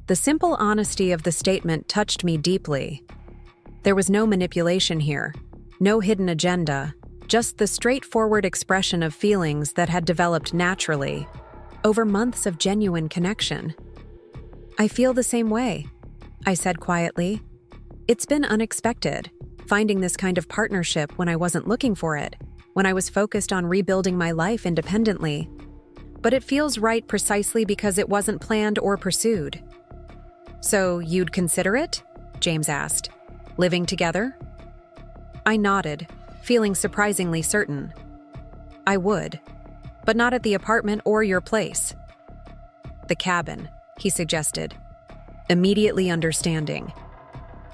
The simple honesty of the statement touched me deeply. There was no manipulation here, no hidden agenda, just the straightforward expression of feelings that had developed naturally, over months of genuine connection. I feel the same way, I said quietly. It's been unexpected, finding this kind of partnership when I wasn't looking for it, when I was focused on rebuilding my life independently. But it feels right precisely because it wasn't planned or pursued. So you'd consider it? James asked. Living together? I nodded, feeling surprisingly certain. I would, but not at the apartment or your place. The cabin, he suggested, immediately understanding.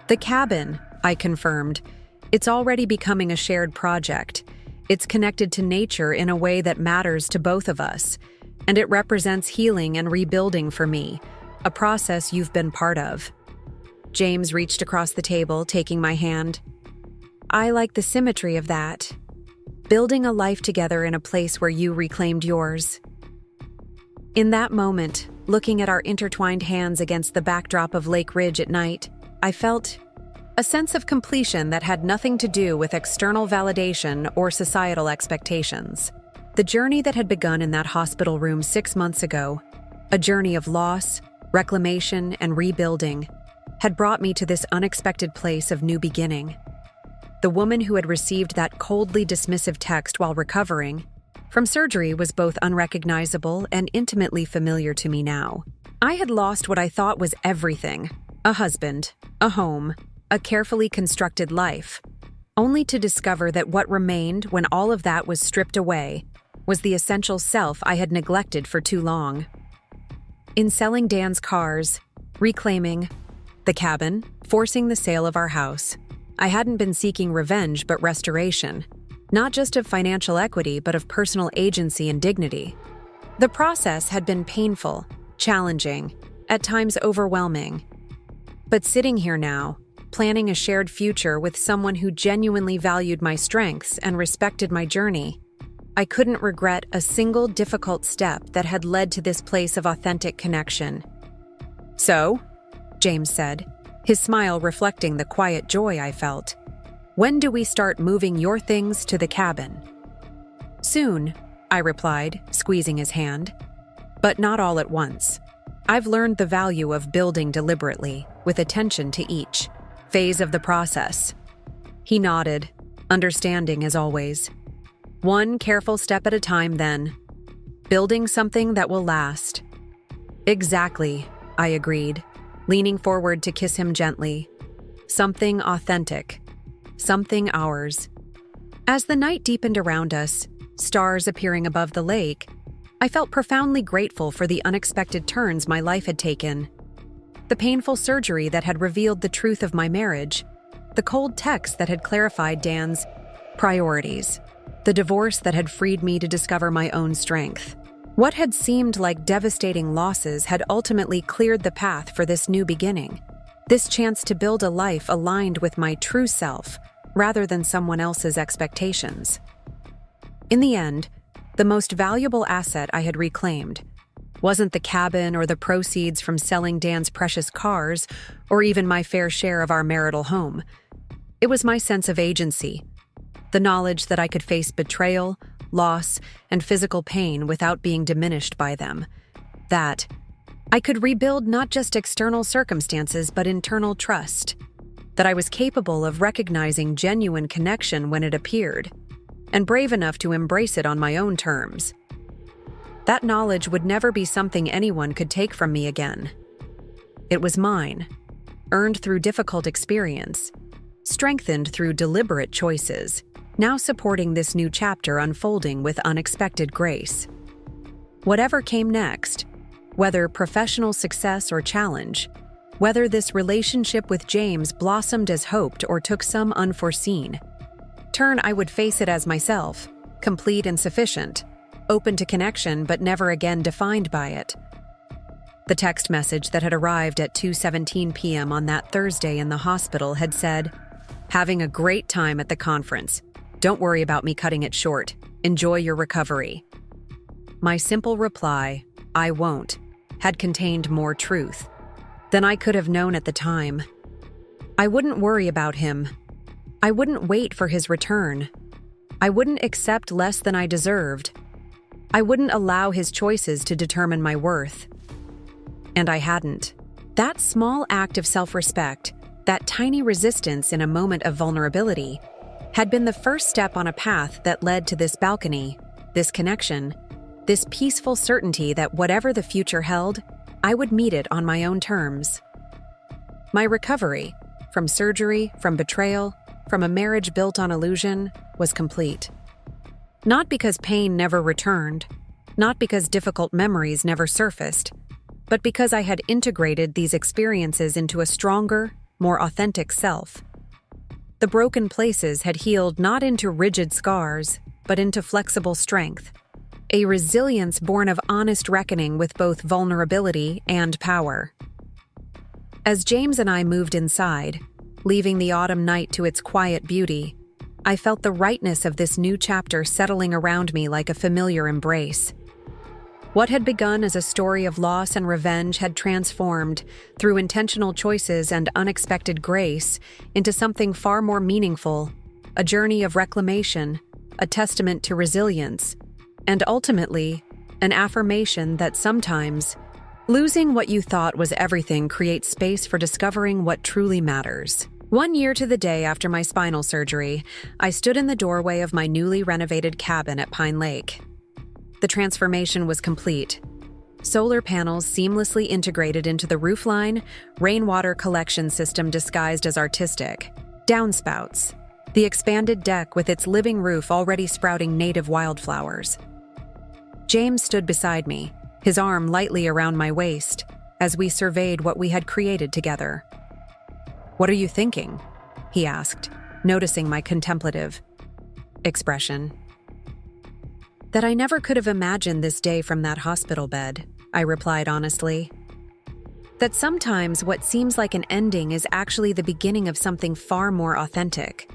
The cabin, I confirmed. It's already becoming a shared project. It's connected to nature in a way that matters to both of us, and it represents healing and rebuilding for me, a process you've been part of. James reached across the table, taking my hand. I like the symmetry of that. Building a life together in a place where you reclaimed yours. In that moment, looking at our intertwined hands against the backdrop of Lake Ridge at night, I felt a sense of completion that had nothing to do with external validation or societal expectations. The journey that had begun in that hospital room 6 months ago, a journey of loss, reclamation, and rebuilding, had brought me to this unexpected place of new beginning. The woman who had received that coldly dismissive text while recovering from surgery was both unrecognizable and intimately familiar to me now. I had lost what I thought was everything: a husband, a home, a carefully constructed life, only to discover that what remained when all of that was stripped away was the essential self I had neglected for too long. In selling Dan's cars, reclaiming the cabin, forcing the sale of our house, I hadn't been seeking revenge but restoration, not just of financial equity but of personal agency and dignity. The process had been painful, challenging, at times overwhelming. But sitting here now, planning a shared future with someone who genuinely valued my strengths and respected my journey, I couldn't regret a single difficult step that had led to this place of authentic connection. So, James said, his smile reflecting the quiet joy I felt, when do we start moving your things to the cabin? Soon, I replied, squeezing his hand. But not all at once. I've learned the value of building deliberately, with attention to each phase of the process. He nodded, understanding as always. One careful step at a time then. Building something that will last. Exactly, I agreed, leaning forward to kiss him gently. Something authentic. Something ours. As the night deepened around us, stars appearing above the lake, I felt profoundly grateful for the unexpected turns my life had taken. The painful surgery that had revealed the truth of my marriage, the cold text that had clarified Dan's priorities, the divorce that had freed me to discover my own strength. What had seemed like devastating losses had ultimately cleared the path for this new beginning, this chance to build a life aligned with my true self, rather than someone else's expectations. In the end, the most valuable asset I had reclaimed wasn't the cabin or the proceeds from selling Dan's precious cars or even my fair share of our marital home. It was my sense of agency, the knowledge that I could face betrayal, loss, and physical pain without being diminished by them. That I could rebuild not just external circumstances but internal trust. That I was capable of recognizing genuine connection when it appeared, and brave enough to embrace it on my own terms. That knowledge would never be something anyone could take from me again. It was mine, earned through difficult experience, strengthened through deliberate choices, now supporting this new chapter unfolding with unexpected grace. Whatever came next, whether professional success or challenge, whether this relationship with James blossomed as hoped or took some unforeseen turn, I would face it as myself, complete and sufficient, open to connection but never again defined by it. The text message that had arrived at 2:17 p.m. on that Thursday in the hospital had said, "Having a great time at the conference. Don't worry about me cutting it short. Enjoy your recovery." My simple reply, "I won't," had contained more truth than I could have known at the time. I wouldn't worry about him. I wouldn't wait for his return. I wouldn't accept less than I deserved. I wouldn't allow his choices to determine my worth. And I hadn't. That small act of self-respect, that tiny resistance in a moment of vulnerability, had been the first step on a path that led to this balcony, this connection, this peaceful certainty that whatever the future held, I would meet it on my own terms. My recovery, from surgery, from betrayal, from a marriage built on illusion, was complete. Not because pain never returned, not because difficult memories never surfaced, but because I had integrated these experiences into a stronger, more authentic self. The broken places had healed not into rigid scars, but into flexible strength, a resilience born of honest reckoning with both vulnerability and power. As James and I moved inside, leaving the autumn night to its quiet beauty, I felt the rightness of this new chapter settling around me like a familiar embrace. What had begun as a story of loss and revenge had transformed, through intentional choices and unexpected grace, into something far more meaningful, a journey of reclamation, a testament to resilience, and ultimately, an affirmation that sometimes, losing what you thought was everything creates space for discovering what truly matters. 1 year to the day after my spinal surgery, I stood in the doorway of my newly renovated cabin at Pine Lake. The transformation was complete. Solar panels seamlessly integrated into the roofline, rainwater collection system disguised as artistic, downspouts, the expanded deck with its living roof already sprouting native wildflowers. James stood beside me, his arm lightly around my waist, as we surveyed what we had created together. "What are you thinking?" he asked, noticing my contemplative expression. "That I never could have imagined this day from that hospital bed," I replied honestly. "That sometimes what seems like an ending is actually the beginning of something far more authentic."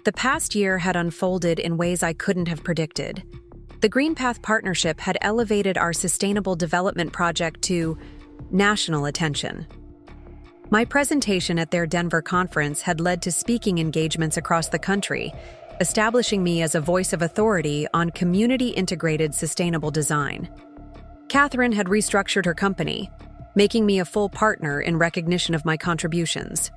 The past year had unfolded in ways I couldn't have predicted. The Green Path Partnership had elevated our sustainable development project to national attention. My presentation at their Denver conference had led to speaking engagements across the country, establishing me as a voice of authority on community-integrated sustainable design. Catherine had restructured her company, making me a full partner in recognition of my contributions.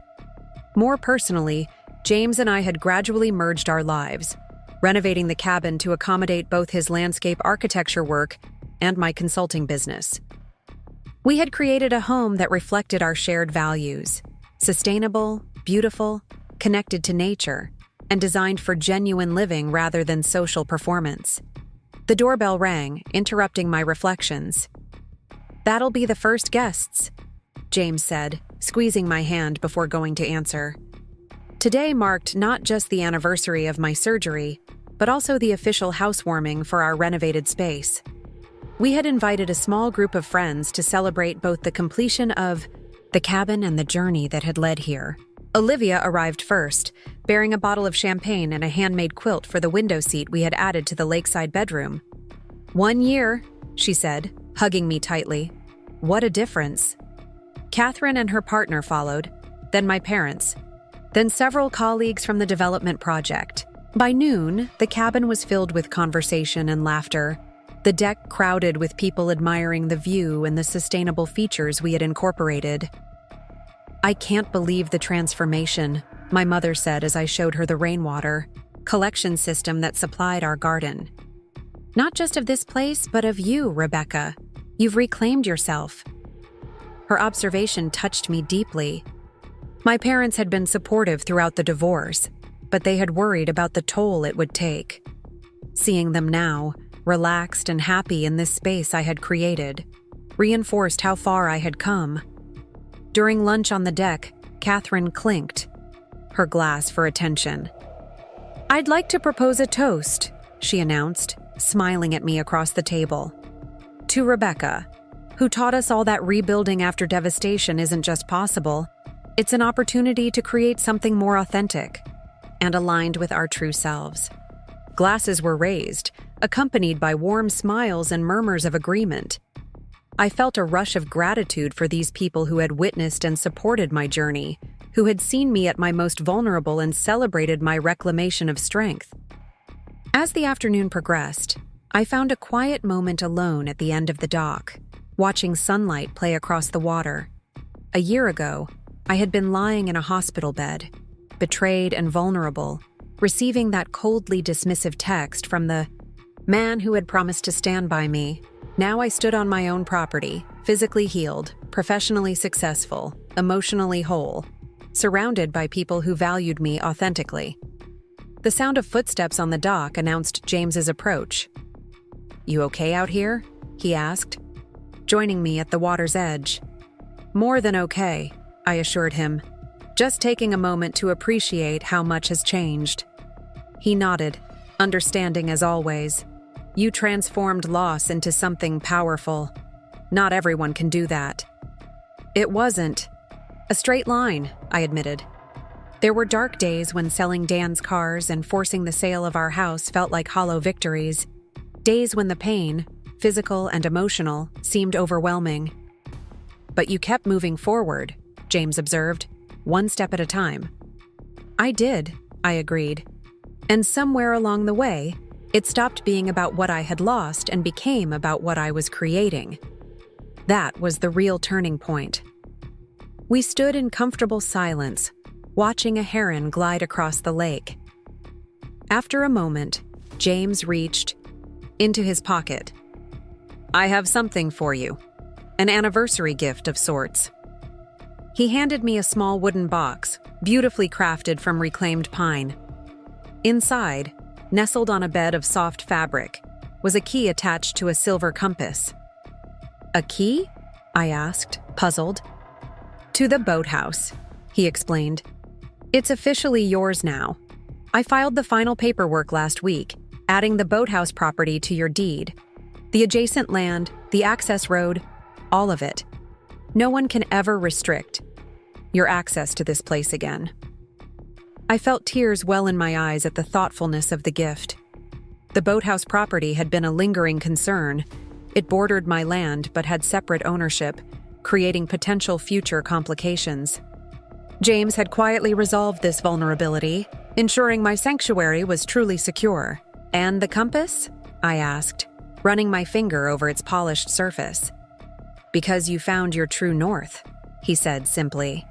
More personally, James and I had gradually merged our lives, renovating the cabin to accommodate both his landscape architecture work and my consulting business. We had created a home that reflected our shared values: sustainable, beautiful, connected to nature, and designed for genuine living rather than social performance. The doorbell rang, interrupting my reflections. "That'll be the first guests," James said, squeezing my hand before going to answer. Today marked not just the anniversary of my surgery, but also the official housewarming for our renovated space. We had invited a small group of friends to celebrate both the completion of the cabin and the journey that had led here. Olivia arrived first, bearing a bottle of champagne and a handmade quilt for the window seat we had added to the lakeside bedroom. 1 year, she said, hugging me tightly. What a difference. Catherine and her partner followed, then my parents, then several colleagues from the development project. By noon, the cabin was filled with conversation and laughter, the deck crowded with people admiring the view and the sustainable features we had incorporated. "I can't believe the transformation," my mother said as I showed her the rainwater collection system that supplied our garden. Not just of this place, but of you, Rebecca. You've reclaimed yourself." Her observation touched me deeply. My parents had been supportive throughout the divorce, but they had worried about the toll it would take. Seeing them now, relaxed and happy in this space I had created, reinforced how far I had come. During lunch on the deck, Catherine clinked her glass for attention. "I'd like to propose a toast," she announced, smiling at me across the table. "To Rebecca, who taught us all that rebuilding after devastation isn't just possible, it's an opportunity to create something more authentic and aligned with our true selves." Glasses were raised, accompanied by warm smiles and murmurs of agreement. I felt a rush of gratitude for these people who had witnessed and supported my journey, who had seen me at my most vulnerable and celebrated my reclamation of strength. As the afternoon progressed, I found a quiet moment alone at the end of the dock, watching sunlight play across the water. A year ago, I had been lying in a hospital bed, betrayed and vulnerable, receiving that coldly dismissive text from the man who had promised to stand by me. Now I stood on my own property, physically healed, professionally successful, emotionally whole, surrounded by people who valued me authentically. The sound of footsteps on the dock announced James's approach. "You okay out here?" he asked, joining me at the water's edge. "More than okay," I assured him, just taking a moment to appreciate how much has changed. He nodded, understanding as always. "You transformed loss into something powerful. Not everyone can do that." "It wasn't a straight line," I admitted. There were dark days when selling Dan's cars and forcing the sale of our house felt like hollow victories. Days when the pain, physical and emotional, seemed overwhelming. "But you kept moving forward," James observed, "one step at a time." "I did," I agreed. And somewhere along the way, it stopped being about what I had lost and became about what I was creating. That was the real turning point. We stood in comfortable silence, watching a heron glide across the lake. After a moment, James reached into his pocket. "I have something for you, an anniversary gift of sorts." He handed me a small wooden box, beautifully crafted from reclaimed pine. Inside, nestled on a bed of soft fabric, was a key attached to a silver compass. "A key?" I asked, puzzled. "To the boathouse," he explained. "It's officially yours now. I filed the final paperwork last week, adding the boathouse property to your deed. The adjacent land, the access road, all of it. No one can ever restrict your access to this place again." I felt tears well in my eyes at the thoughtfulness of the gift. The boathouse property had been a lingering concern. It bordered my land but had separate ownership, creating potential future complications. James had quietly resolved this vulnerability, ensuring my sanctuary was truly secure. "And the compass?" I asked, running my finger over its polished surface. "Because you found your true north," he said simply.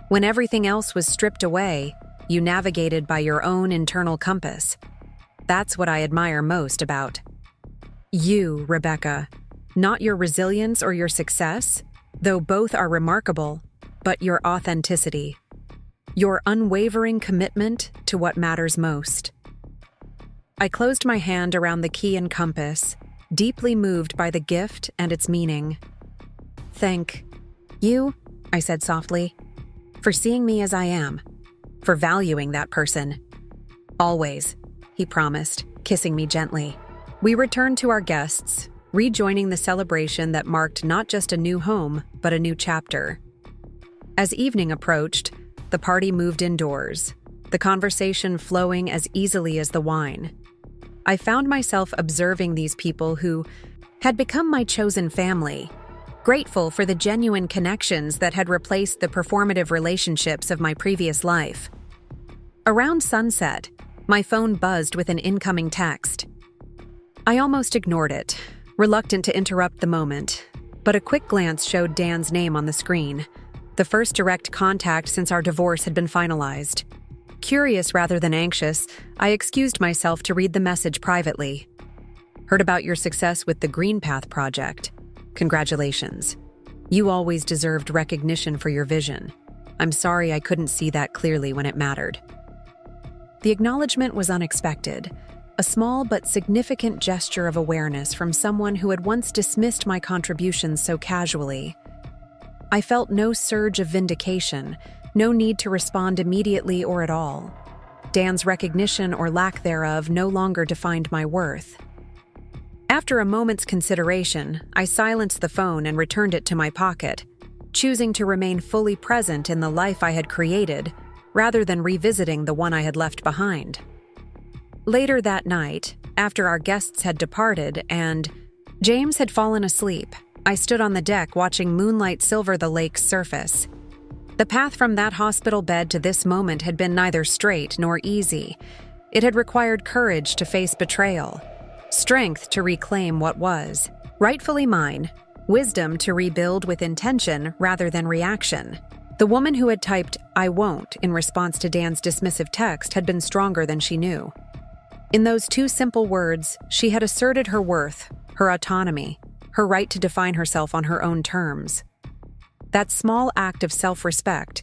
"When everything else was stripped away, you navigated by your own internal compass. That's what I admire most about you, Rebecca. Not your resilience or your success, though both are remarkable, but your authenticity. Your unwavering commitment to what matters most." I closed my hand around the key and compass, deeply moved by the gift and its meaning. "Thank you," I said softly, "for seeing me as I am, for valuing that person." "Always," he promised, kissing me gently. We returned to our guests, rejoining the celebration that marked not just a new home, but a new chapter. As evening approached, the party moved indoors, the conversation flowing as easily as the wine. I found myself observing these people who had become my chosen family, grateful for the genuine connections that had replaced the performative relationships of my previous life. Around sunset, my phone buzzed with an incoming text. I almost ignored it, reluctant to interrupt the moment, but a quick glance showed Dan's name on the screen, the first direct contact since our divorce had been finalized. Curious rather than anxious, I excused myself to read the message privately. Heard about your success with the Green Path project. Congratulations. You always deserved recognition for your vision. I'm sorry I couldn't see that clearly when it mattered." The acknowledgement was unexpected, a small but significant gesture of awareness from someone who had once dismissed my contributions so casually. I felt no surge of vindication, no need to respond immediately or at all. Dan's recognition or lack thereof no longer defined my worth. After a moment's consideration, I silenced the phone and returned it to my pocket, choosing to remain fully present in the life I had created rather than revisiting the one I had left behind. Later that night, after our guests had departed and James had fallen asleep, I stood on the deck watching moonlight silver the lake's surface. The path from that hospital bed to this moment had been neither straight nor easy. It had required courage to face betrayal, strength to reclaim what was rightfully mine, wisdom to rebuild with intention rather than reaction. The woman who had typed "I won't" in response to Dan's dismissive text had been stronger than she knew. In those two simple words, she had asserted her worth, her autonomy, her right to define herself on her own terms. That small act of self-respect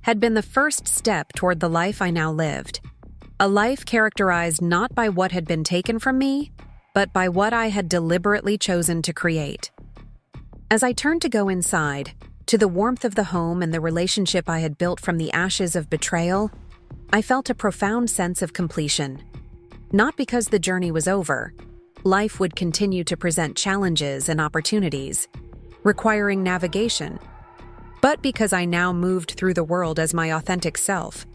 had been the first step toward the life I now lived. A life characterized not by what had been taken from me, but by what I had deliberately chosen to create. As I turned to go inside, to the warmth of the home and the relationship I had built from the ashes of betrayal, I felt a profound sense of completion. Not because the journey was over. Life would continue to present challenges and opportunities, requiring navigation, but because I now moved through the world as my authentic self,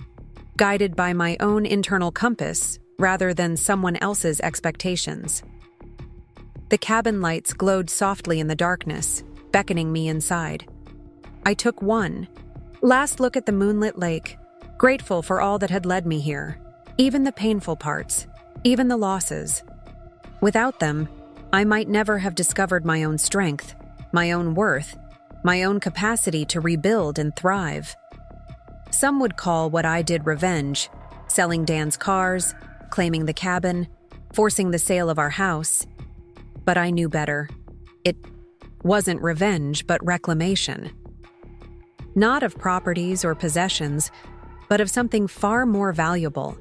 guided by my own internal compass rather than someone else's expectations. The cabin lights glowed softly in the darkness, beckoning me inside. I took one last look at the moonlit lake, grateful for all that had led me here, even the painful parts, even the losses. Without them, I might never have discovered my own strength, my own worth, my own capacity to rebuild and thrive. Some would call what I did revenge, selling Dan's cars, claiming the cabin, forcing the sale of our house. But I knew better. It wasn't revenge, but reclamation. Not of properties or possessions, but of something far more valuable: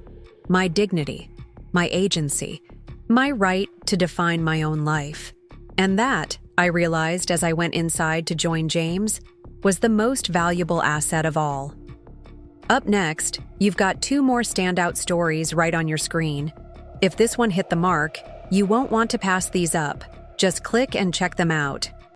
my dignity, my agency, my right to define my own life. And that, I realized as I went inside to join James, was the most valuable asset of all. Up next, you've got two more standout stories right on your screen. If this one hit the mark, you won't want to pass these up. Just click and check them out.